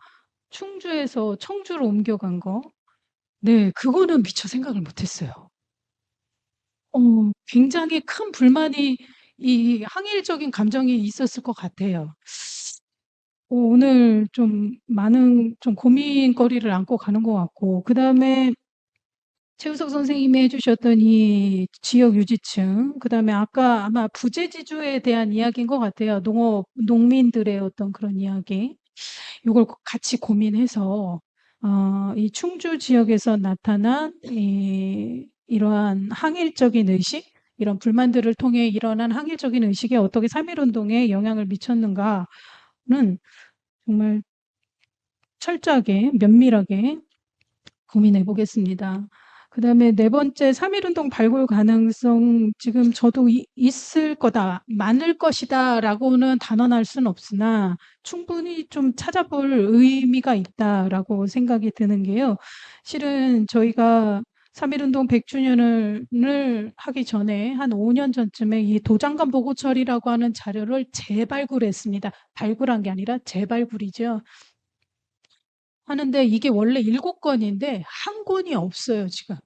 E: 충주에서 청주로 옮겨간 거 네 그거는 미처 생각을 못 했어요. 굉장히 큰 불만이 이 항일적인 감정이 있었을 것 같아요. 오늘 좀 많은 좀 고민거리를 안고 가는 것 같고 그다음에 최우석 선생님이 해 주셨던 이 지역 유지층 그다음에 아까 아마 부재지주에 대한 이야기인 것 같아요. 농민들의 어떤 그런 이야기. 요걸 같이 고민해서 이 충주 지역에서 나타난 이러한 항일적인 의식, 이런 불만들을 통해 일어난 항일적인 의식에 어떻게 3.1 운동에 영향을 미쳤는가는 정말 철저하게 면밀하게 고민해 보겠습니다. 그다음에 네 번째 3.1 운동 발굴 가능성 지금 저도 있을 거다, 많을 것이다라고는 단언할 수는 없으나 충분히 좀 찾아볼 의미가 있다라고 생각이 드는 게요. 실은 저희가 3.1 운동 100주년을 하기 전에 한 5년 전쯤에 이 도장관 보고 처리라고 하는 자료를 재발굴했습니다. 발굴한 게 아니라 재발굴이죠. 하는데 이게 원래 7권인데 한 권이 없어요, 지금.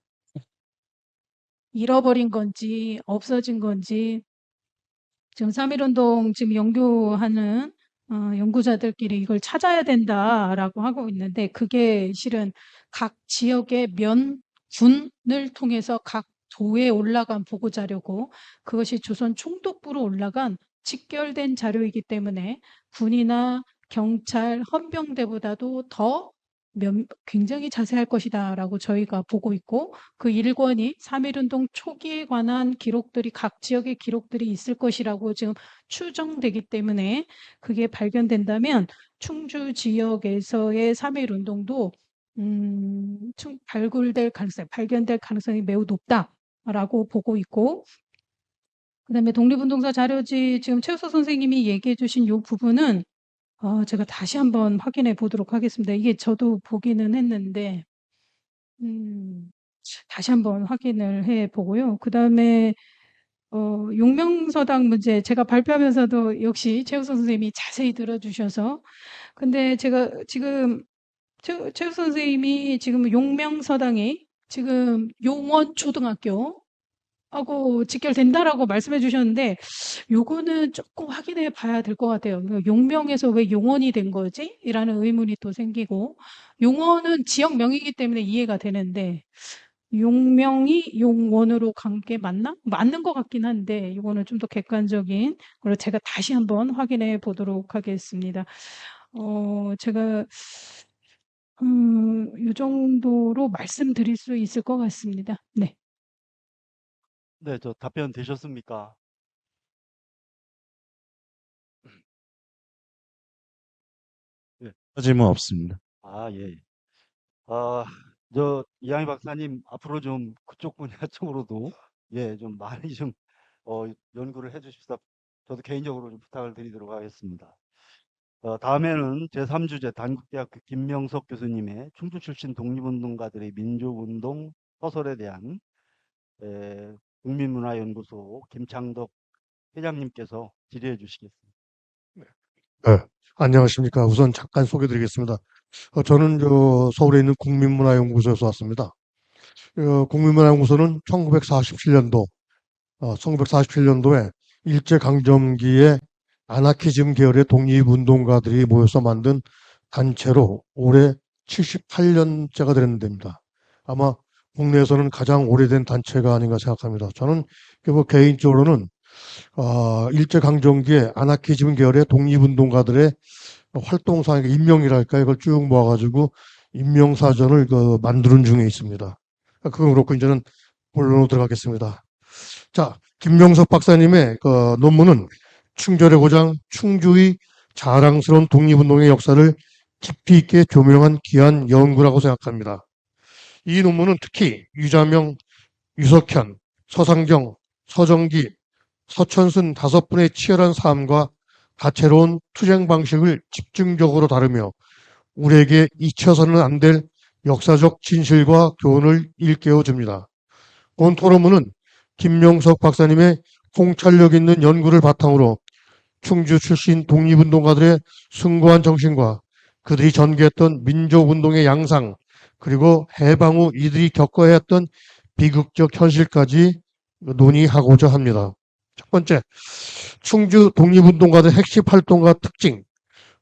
E: 잃어버린 건지 없어진 건지 지금 3.1 운동 지금 연구하는 연구자들끼리 이걸 찾아야 된다라고 하고 있는데 그게 실은 각 지역의 면군을 통해서 각 도에 올라간 보고 자료고 그것이 조선 총독부로 올라간 직결된 자료이기 때문에 군이나 경찰, 헌병대보다도 더 굉장히 자세할 것이다라고 저희가 보고 있고 그 일권이 3.1운동 초기에 관한 기록들이 각 지역의 기록들이 있을 것이라고 지금 추정되기 때문에 그게 발견된다면 충주 지역에서의 3.1운동도 발견될 가능성이 매우 높다라고 보고 있고 그다음에 독립운동사 자료지 지금 최우석 선생님이 얘기해 주신 이 부분은 제가 다시 한번 확인해 보도록 하겠습니다. 이게 저도 보기는 했는데 다시 한번 확인을 해 보고요. 그다음에 용명서당 문제 제가 발표하면서도 역시 최우석 선생님이 자세히 들어주셔서 근데 제가 지금 최우석 선생님이 지금 용명서당이 지금 용원초등학교 하고 직결된다라고 말씀해 주셨는데 요거는 조금 확인해 봐야 될 것 같아요. 용명에서 왜 용원이 된 거지? 이라는 의문이 또 생기고 용원은 지역명이기 때문에 이해가 되는데 용명이 용원으로 간 게 맞나? 맞는 것 같긴 한데 이거는 좀 더 객관적인 걸로 제가 다시 한번 확인해 보도록 하겠습니다. 제가 이 정도로 말씀드릴 수 있을 것 같습니다. 네.
A: 네, 저 답변 되셨습니까?
D: 질문 없습니다.
A: 아, 예. 아, 저 이양희 박사님 앞으로 좀 그쪽 분야 쪽으로도 예, 좀 많이 좀 연구를 해주십사. 저도 개인적으로 좀 부탁을 드리도록 하겠습니다. 다음에는 제3주제 단국대학교 김명석 교수님의 충주 출신 독립운동가들의 민족운동 서설에 대한 국민문화연구소 김창덕 회장님께서 질의해 주시겠습니다.
F: 네, 안녕하십니까. 우선 잠깐 소개드리겠습니다. 저는 서울에 있는 국민문화연구소에서 왔습니다. 국민문화연구소는 1947년도에 일제강점기에 아나키즘 계열의 독립운동가들이 모여서 만든 단체로 올해 78년째가 되는 데입니다. 아마 국내에서는 가장 오래된 단체가 아닌가 생각합니다. 저는 개인적으로는 일제강점기에 아나키즘 계열의 독립운동가들의 활동상 인명이랄까 이걸 쭉 모아가지고 인명사전을 만드는 중에 있습니다. 그건 그렇고 이제는 본론으로 들어가겠습니다. 자, 김명석 박사님의 논문은 충절의 고장 충주의 자랑스러운 독립운동의 역사를 깊이 있게 조명한 귀한 연구라고 생각합니다. 이 논문은 특히 유자명, 유석현, 서상경, 서정기, 서천순 5분의 치열한 삶과 다채로운 투쟁 방식을 집중적으로 다루며 우리에게 잊혀서는 안 될 역사적 진실과 교훈을 일깨워 줍니다. 본 토론문은 김명석 박사님의 통찰력 있는 연구를 바탕으로 충주 출신 독립운동가들의 숭고한 정신과 그들이 전개했던 민족운동의 양상 그리고 해방 후 이들이 겪어야 했던 비극적 현실까지 논의하고자 합니다. 첫 번째, 충주 독립운동가들의 핵심 활동과 특징.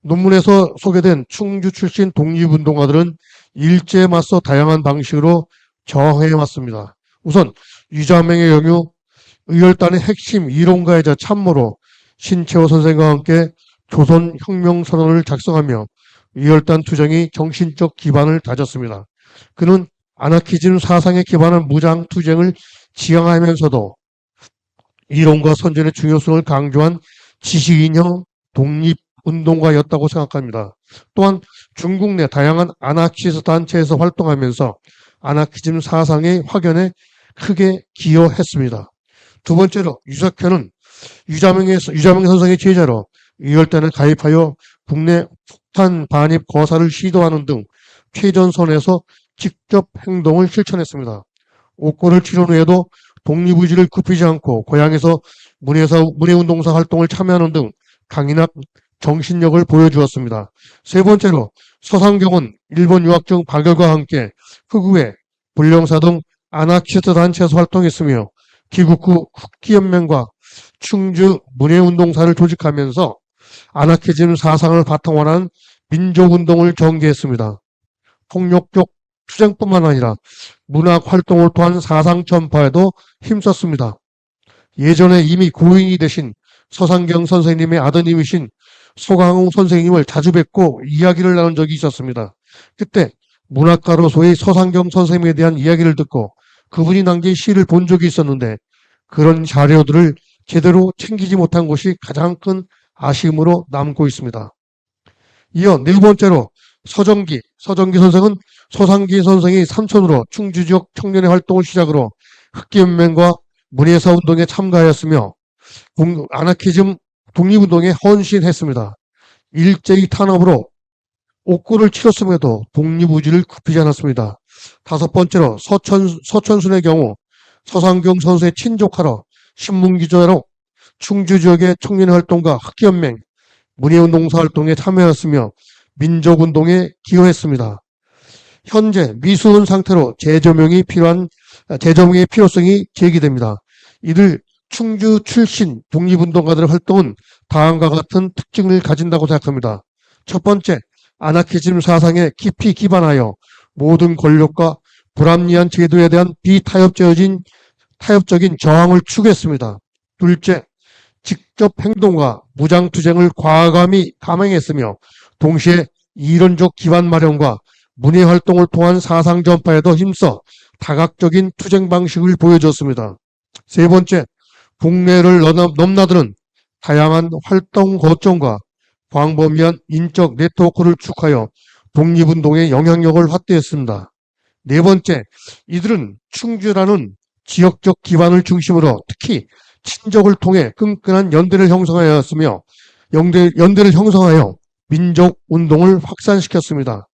F: 논문에서 소개된 충주 출신 독립운동가들은 일제에 맞서 다양한 방식으로 저항해왔습니다. 우선 유자명의 영유, 의열단의 핵심 이론가이자 참모로 신채호 선생과 함께 조선혁명선언을 작성하며 의열단 투쟁이 정신적 기반을 다졌습니다. 그는 아나키즘 사상에 기반한 무장 투쟁을 지향하면서도 이론과 선전의 중요성을 강조한 지식인형 독립운동가였다고 생각합니다. 또한 중국 내 다양한 아나키스트 단체에서 활동하면서 아나키즘 사상의 확연에 크게 기여했습니다. 두 번째로 유석현은 유자명 선생의 제자로 의열단에 가입하여 국내 폭탄 반입 거사를 시도하는 등 최전선에서 직접 행동을 실천했습니다. 옥고를 치른 후에도 독립의지를 굽히지 않고 고향에서 문해운동사 활동을 참여하는 등 강인한 정신력을 보여주었습니다. 세 번째로 서상경은 일본 유학 중 박열과 함께 흑우회, 불령사 등 아나키스트 단체에서 활동했으며 귀국 후 국기연맹과 충주 문해운동사를 조직하면서 아나키즘 사상을 바탕으로 한 민족운동을 전개했습니다. 폭력적 투쟁뿐만 아니라 문학 활동을 통한 사상 전파에도 힘썼습니다. 예전에 이미 고인이 되신 서상경 선생님의 아드님이신 소강홍 선생님을 자주 뵙고 이야기를 나눈 적이 있었습니다. 그때 문학가로서의 서상경 선생님에 대한 이야기를 듣고 그분이 남긴 시를 본 적이 있었는데 그런 자료들을 제대로 챙기지 못한 것이 가장 큰 아쉬움으로 남고 있습니다. 이어 네 번째로 서정기 선생은 소상기 선생의 삼촌으로 충주 지역 청년의 활동을 시작으로 흑기연맹과 문예사운동에 참가하였으며 아나키즘 독립운동에 헌신했습니다. 일제히 탄압으로 옥고를 치렀음에도 독립의지를 굽히지 않았습니다. 다섯 번째로 서천순의 경우 서상경 선수의 친족하러 신문기자로 충주 지역의 청년활동가 흑기연맹, 문예운동사 활동에 참여했으며 민족운동에 기여했습니다. 현재 미수는 상태로 재조명의 필요성이 제기됩니다. 이들 충주 출신 독립운동가들의 활동은 다음과 같은 특징을 가진다고 생각합니다. 첫 번째, 아나키즘 사상에 깊이 기반하여 모든 권력과 불합리한 제도에 대한 비타협적인 저항을 추구했습니다. 둘째, 직접 행동과 무장투쟁을 과감히 감행했으며 동시에 이론적 기반 마련과 문예활동을 통한 사상 전파에도 힘써 다각적인 투쟁 방식을 보여줬습니다. 세 번째, 국내를 넘나드는 다양한 활동 거점과 광범위한 인적 네트워크를 축하여 독립운동의 영향력을 확대했습니다. 네 번째, 이들은 충주라는 지역적 기반을 중심으로 특히 친족을 통해 끈끈한 연대를 형성하였으며 연대를 형성하여 민족운동을 확산시켰습니다.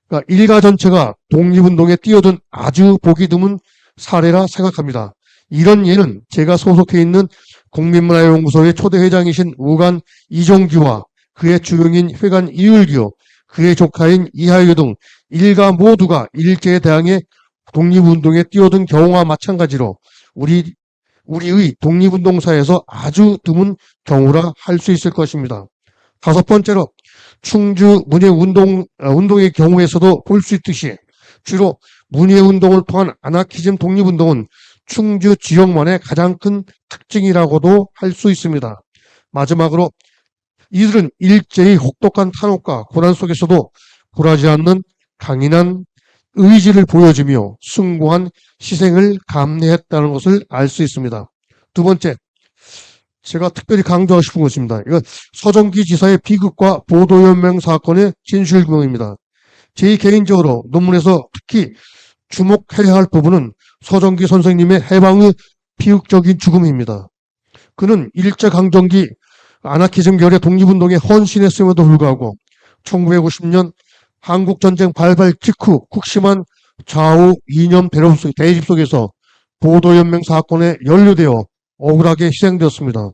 F: 그러니까 일가 전체가 독립운동에 뛰어든 아주 보기 드문 사례라 생각합니다. 이런 예는 제가 소속해 있는 국민문화연구소의 초대 회장이신 우간 이종규와 그의 주용인 회관 이율규, 그의 조카인 이하유 등 일가 모두가 일제에 대항해 독립운동에 뛰어든 경우와 마찬가지로 우리의 독립운동사에서 아주 드문 경우라 할 수 있을 것입니다. 다섯 번째로 충주 문예운동의 경우에서도 볼 수 있듯이 주로 문예운동을 통한 아나키즘 독립운동은 충주 지역만의 가장 큰 특징이라고도 할 수 있습니다. 마지막으로 이들은 일제의 혹독한 탄압과 고난 속에서도 굴하지 않는 강인한 의지를 보여주며 숭고한 희생을 감내했다는 것을 알 수 있습니다. 두 번째, 제가 특별히 강조하고 싶은 것입니다. 이건 서정기 지사의 비극과 보도연맹 사건의 진실규명입니다. 제 개인적으로 논문에서 특히 주목해야 할 부분은 서정기 선생님의 해방의 비극적인 죽음입니다. 그는 일제강점기 아나키즘 계열의 독립운동에 헌신했음에도 불구하고 1950년 한국전쟁 발발 직후 극심한 좌우 이념 대립 속에서 보도연맹 사건에 연루되어 억울하게 희생되었습니다.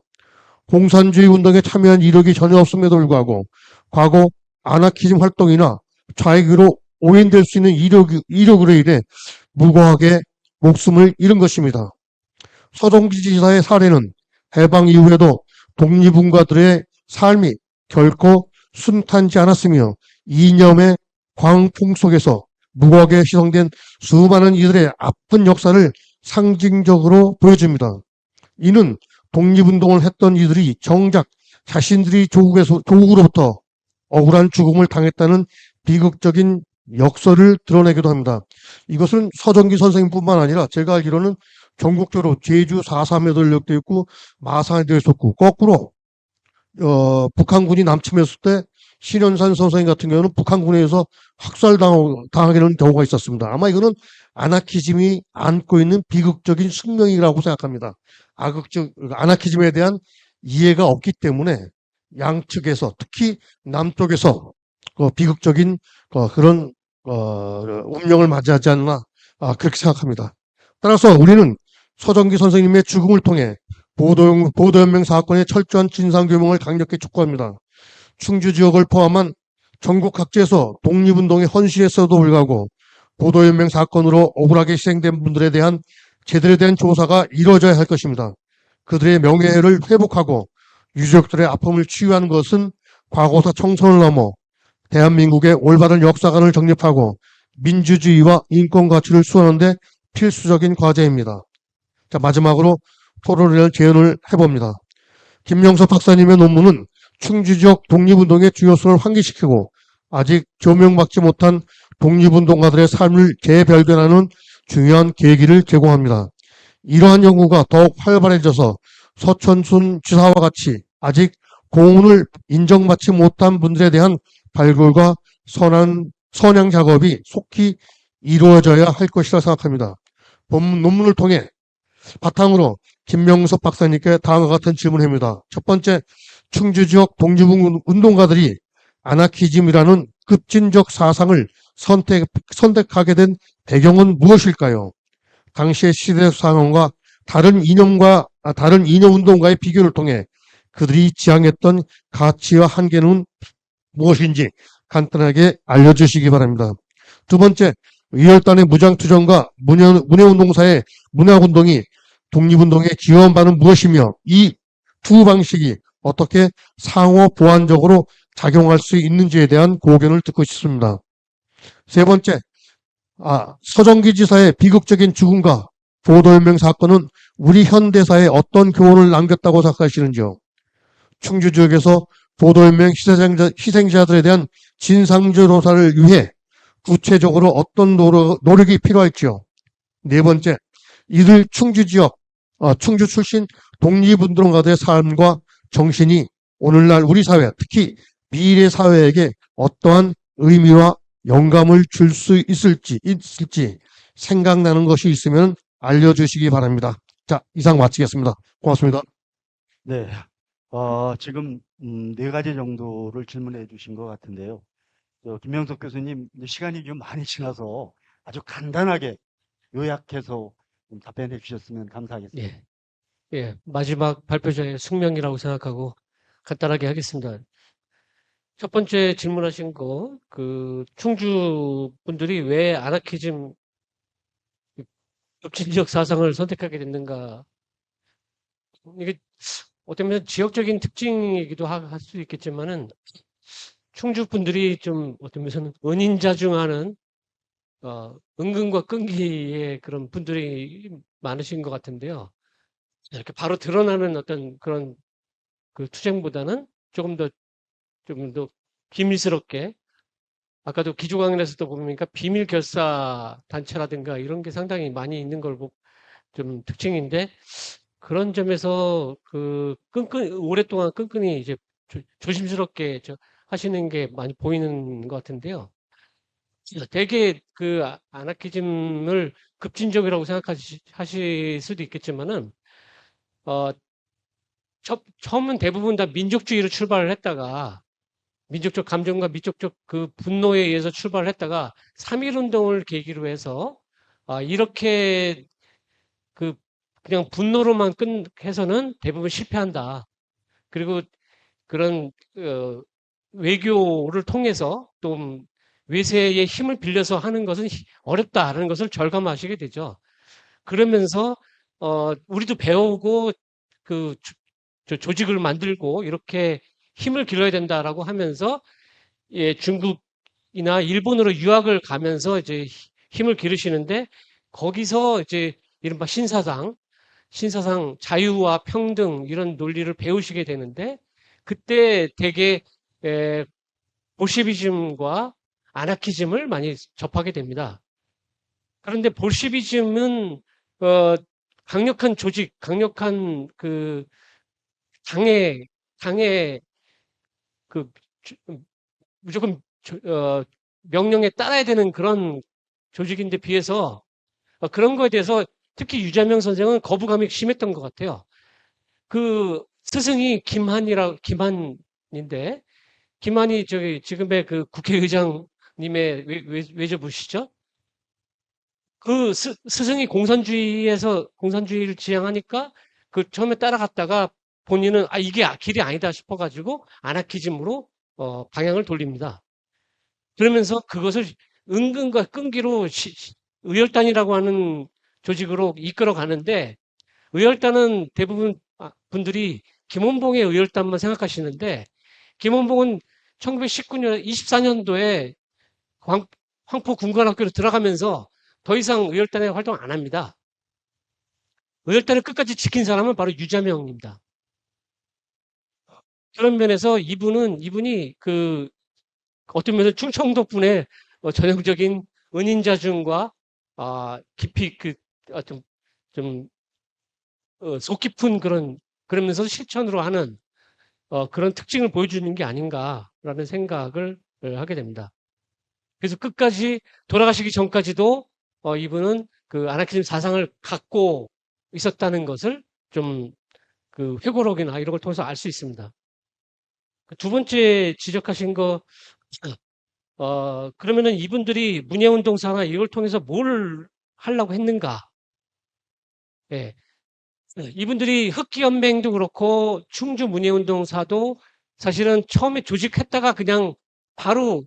F: 공산주의 운동에 참여한 이력이 전혀 없음에도 불구하고 과거 아나키즘 활동이나 좌익으로 오인될 수 있는 이력으로 인해 무고하게 목숨을 잃은 것입니다. 서정기 지사의 사례는 해방 이후에도 독립운동가들의 삶이 결코 순탄치 않았으며 이념의 광풍 속에서 무고하게 희생된 수많은 이들의 아픈 역사를 상징적으로 보여줍니다. 이는 독립운동을 했던 이들이 정작 자신들이 조국으로부터 억울한 죽음을 당했다는 비극적인 역설을 드러내기도 합니다. 이것은 서정기 선생님뿐만 아니라 제가 알기로는 전국적으로 제주 4.3에도 연락되어 있고 마산에도 있었고 거꾸로 북한군이 남침했을 때 신현산 선생님 같은 경우는 북한군에서 학살당하게 되는 경우가 있었습니다. 아마 이거는 아나키즘이 안고 있는 비극적인 숙명이라고 생각합니다. 아나키즘에 대한 이해가 없기 때문에 양측에서 특히 남쪽에서 비극적인 그런 운명을 맞이하지 않나 그렇게 생각합니다. 따라서 우리는 서정기 선생님의 죽음을 통해 보도연맹 사건의 철저한 진상규명을 강력히 촉구합니다. 충주 지역을 포함한 전국 각지에서 독립운동에 헌신했어도 불구하고 보도연맹 사건으로 억울하게 희생된 분들에 대한 제대로 된 조사가 이루어져야 할 것입니다. 그들의 명예를 회복하고 유족들의 아픔을 치유하는 것은 과거사 청산을 넘어 대한민국의 올바른 역사관을 정립하고 민주주의와 인권 가치를 수호하는 데 필수적인 과제입니다. 자, 마지막으로 토론을 제안을 해봅니다. 김명석 박사님의 논문은 충주 지역 독립운동의 주요성을 환기시키고 아직 조명받지 못한 독립운동가들의 삶을 재발견하는 중요한 계기를 제공합니다. 이러한 연구가 더욱 활발해져서 서천순 지사와 같이 아직 공훈을 인정받지 못한 분들에 대한 발굴과 선양 작업이 속히 이루어져야 할 것이라 생각합니다. 본 논문을 통해 바탕으로 김명석 박사님께 다음과 같은 질문입니다. 첫 번째, 충주 지역 독립운동가들이 아나키즘이라는 급진적 사상을 선택하게 된 배경은 무엇일까요? 당시의 시대 상황과 다른 이념 운동가의 비교를 통해 그들이 지향했던 가치와 한계는 무엇인지 간단하게 알려주시기 바랍니다. 두 번째, 위혈단의 무장투쟁과 문해운동사의 문학운동이 독립운동의 기여한 바는 무엇이며 이 두 방식이 어떻게 상호 보완적으로 작용할 수 있는지에 대한 고견을 듣고 싶습니다. 세 번째, 서정기 지사의 비극적인 죽음과 보도연맹 사건은 우리 현대사에 어떤 교훈을 남겼다고 생각하시는지요? 충주 지역에서 보도연맹 희생자들에 대한 진상조사를 위해 구체적으로 어떤 노력이 필요할지요? 네 번째, 이들 충주 지역, 충주 출신 독립운동가들의 삶과 정신이 오늘날 우리 사회, 특히 미래 사회에게 어떠한 의미와 영감을 줄 수 있을지 생각나는 것이 있으면 알려주시기 바랍니다. 자, 이상 마치겠습니다. 고맙습니다.
A: 네. 지금 네 가지 정도를 질문해 주신 것 같은데요. 김명석 교수님, 이제 시간이 좀 많이 지나서 아주 간단하게 요약해서 좀 답변해 주셨으면 감사하겠습니다.
G: 예, 예, 마지막 발표자의 숙명이라고 생각하고 간단하게 하겠습니다. 첫 번째 질문하신 거, 충주 분들이 왜 아나키즘 급진적 사상을 선택하게 됐는가. 이게 어떻게 보면 지역적인 특징이기도 할 수 있겠지만은 충주 분들이 좀 어떤 면에서는 은인자중하는 은근과 끈기의 그런 분들이 많으신 것 같은데요. 이렇게 바로 드러나는 어떤 그런 그 투쟁보다는 조금 더 비밀스럽게, 아까도 기조강연에서도 보니까 비밀 결사 단체라든가 이런 게 상당히 많이 있는 걸 좀 특징인데, 그런 점에서 오랫동안 끈끈이 이제 조심스럽게 하시는 게 많이 보이는 것 같은데요. 되게 아나키즘을 급진적이라고 생각하실 수도 있겠지만은, 처음은 대부분 다 민족주의로 출발을 했다가, 민족적 감정과 민족적 그 분노에 의해서 출발을 했다가 3.1 운동을 계기로 해서 이렇게 그냥 분노로만 해서는 대부분 실패한다. 그리고 그런 외교를 통해서 또 외세의 힘을 빌려서 하는 것은 어렵다라는 것을 절감하시게 되죠. 그러면서 우리도 배우고 조직을 만들고 이렇게 힘을 길러야 된다라고 하면서 중국이나 일본으로 유학을 가면서 이제 힘을 기르시는데, 거기서 이제 이른바 신사상 자유와 평등 이런 논리를 배우시게 되는데, 그때 되게 볼셰비즘과 아나키즘을 많이 접하게 됩니다. 그런데 볼셰비즘은 강력한 조직, 강력한 당의 무조건 명령에 따라야 되는 그런 조직인데 비해서 그런 거에 대해서 특히 유자명 선생은 거부감이 심했던 것 같아요. 스승이 김한인데, 김한이 지금의 국회의장님의 외조부시죠. 스승이 공산주의를 지향하니까 처음에 따라갔다가 본인은 이게 길이 아니다 싶어가지고 아나키즘으로 방향을 돌립니다. 그러면서 그것을 은근과 끈기로 의열단이라고 하는 조직으로 이끌어 가는데, 의열단은 대부분 분들이 김원봉의 의열단만 생각하시는데, 김원봉은 1919년 24년도에 황포 군관학교로 들어가면서 더 이상 의열단의 활동을 안 합니다. 의열단을 끝까지 지킨 사람은 바로 유자명입니다. 그런 면에서 이분이 그 어떤 면에서 충청도 분의 전형적인 은인자중과 깊이 좀 속 깊은 그러면서 실천으로 하는 그런 특징을 보여주는 게 아닌가라는 생각을 하게 됩니다. 그래서 끝까지 돌아가시기 전까지도 이분은 그 아나키즘 사상을 갖고 있었다는 것을 좀 그 회고록이나 이런 걸 통해서 알 수 있습니다. 두 번째 지적하신 거, 그러면은 이분들이 문예운동사나 이걸 통해서 뭘 하려고 했는가? 예. 이분들이 흑기연맹도 그렇고 충주 문예운동사도 사실은 처음에 조직했다가 그냥 바로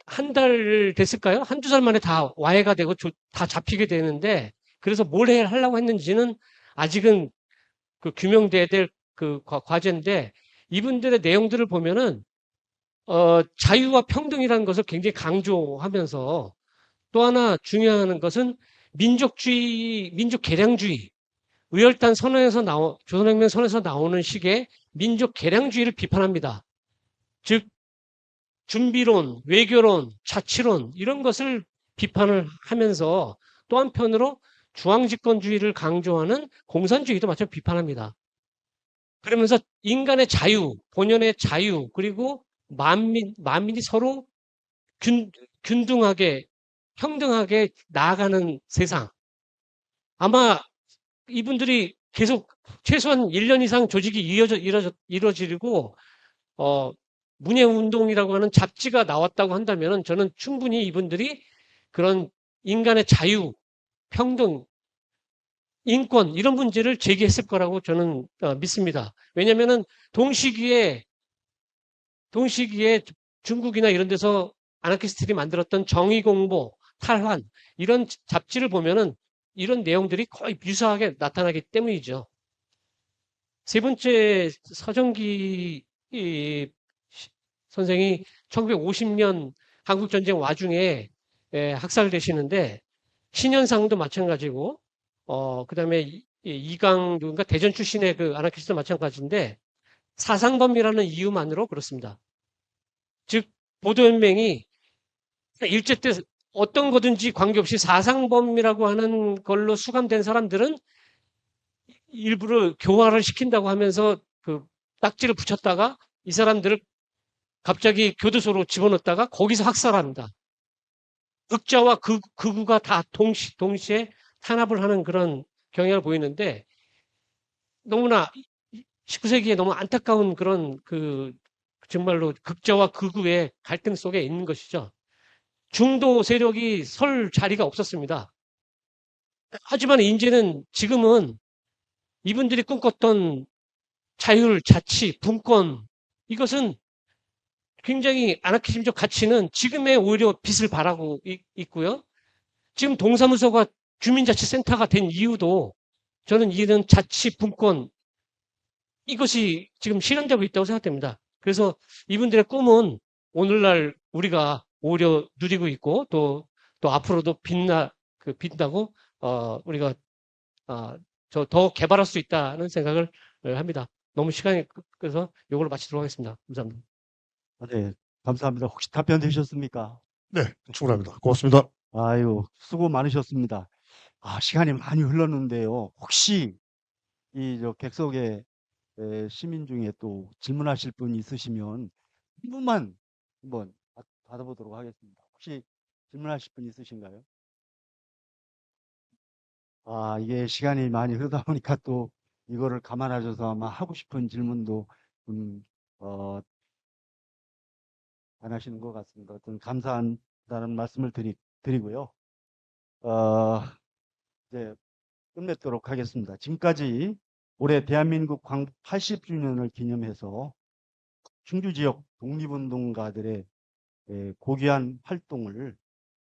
G: 한 달 됐을까요? 한두 달 만에 다 와해가 되고 다 잡히게 되는데 그래서 뭘 하려고 했는지는 아직은 그 규명돼야 될 그 과제인데 이분들의 내용들을 보면은 자유와 평등이라는 것을 굉장히 강조하면서 또 하나 중요한 것은 민족주의, 민족 개량주의, 의열단 선언에서 조선혁명 선언에서 나오는 식의 민족 개량주의를 비판합니다. 즉 준비론, 외교론, 자치론 이런 것을 비판을 하면서 또 한편으로 중앙집권주의를 강조하는 공산주의도 마찬가지로 비판합니다. 그러면서 인간의 자유, 본연의 자유, 그리고 만민이 서로 균등하게, 평등하게 나아가는 세상. 아마 이분들이 계속 최소한 1년 이상 조직이 이루어지고, 문예운동이라고 하는 잡지가 나왔다고 한다면 저는 충분히 이분들이 그런 인간의 자유, 평등, 인권 이런 문제를 제기했을 거라고 저는 믿습니다. 왜냐하면은 동시기에 중국이나 이런 데서 아나키스트들이 만들었던 정의공보, 탈환 이런 잡지를 보면은 이런 내용들이 거의 유사하게 나타나기 때문이죠. 세 번째 서정기 선생이 1950년 한국전쟁 와중에 학살되시는데 신현상도 마찬가지고 그다음에 이강류인가 대전 출신의 그 아나키스트도 마찬가지인데 사상범이라는 이유만으로 그렇습니다. 즉 보도연맹이 일제 때 어떤 거든지 관계없이 사상범이라고 하는 걸로 수감된 사람들은 일부러 교화를 시킨다고 하면서 그 딱지를 붙였다가 이 사람들을 갑자기 교도소로 집어넣었다가 거기서 학살합니다. 극자와 극우가 다 동시에 탄압을 하는 그런 경향을 보이는데 너무나 19세기에 너무 안타까운 그런 정말로 극자와 극우의 갈등 속에 있는 것이죠. 중도 세력이 설 자리가 없었습니다. 하지만 이제는 지금은 이분들이 꿈꿨던 자율, 자치, 분권 이것은 굉장히 아나키즘적 가치는 지금의 오히려 빛을 발하고 있고요. 지금 동사무소가 주민자치센터가 된 이유도 저는 이는 자치, 분권 이것이 지금 실현되고 있다고 생각됩니다. 그래서 이분들의 꿈은 오늘날 우리가 오히려 누리고 있고 또 앞으로도 빛나고 우리가 더 개발할 수 있다는 생각을 합니다. 너무 시간이 그래서 이걸로 마치도록 하겠습니다. 감사합니다.
A: 네, 감사합니다. 혹시 답변 되셨습니까?
F: 네, 충분합니다. 고맙습니다.
A: 아유, 수고 많으셨습니다. 시간이 많이 흘렀는데요. 혹시 저 객석에 시민 중에 또 질문하실 분 있으시면 한 분만 한번 받아보도록 하겠습니다. 혹시 질문하실 분 있으신가요? 이게 시간이 많이 흐르다 보니까 또 이거를 감안하셔서 아마 하고 싶은 질문도 안 하시는 것 같습니다. 어떤 감사한다는 말씀을 드리고요. 이제 끝맺도록 하겠습니다. 지금까지 올해 대한민국 광복 80주년을 기념해서 충주 지역 독립운동가들의 고귀한 활동을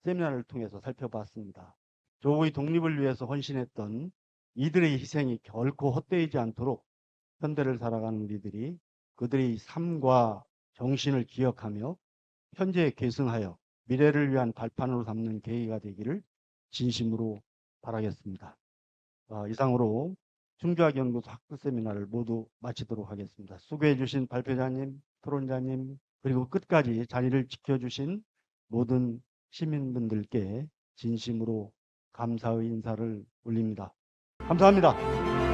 A: 세미나를 통해서 살펴봤습니다. 조국의 독립을 위해서 헌신했던 이들의 희생이 결코 헛되지 않도록 현대를 살아가는 우리들이 그들의 삶과 정신을 기억하며 현재에 계승하여 미래를 위한 발판으로 삼는 계기가 되기를 진심으로 바라겠습니다. 이상으로 충주학연구소 학술 세미나를 모두 마치도록 하겠습니다. 수고해 주신 발표자님, 토론자님, 그리고 끝까지 자리를 지켜주신 모든 시민분들께 진심으로 감사의 인사를 올립니다. 감사합니다.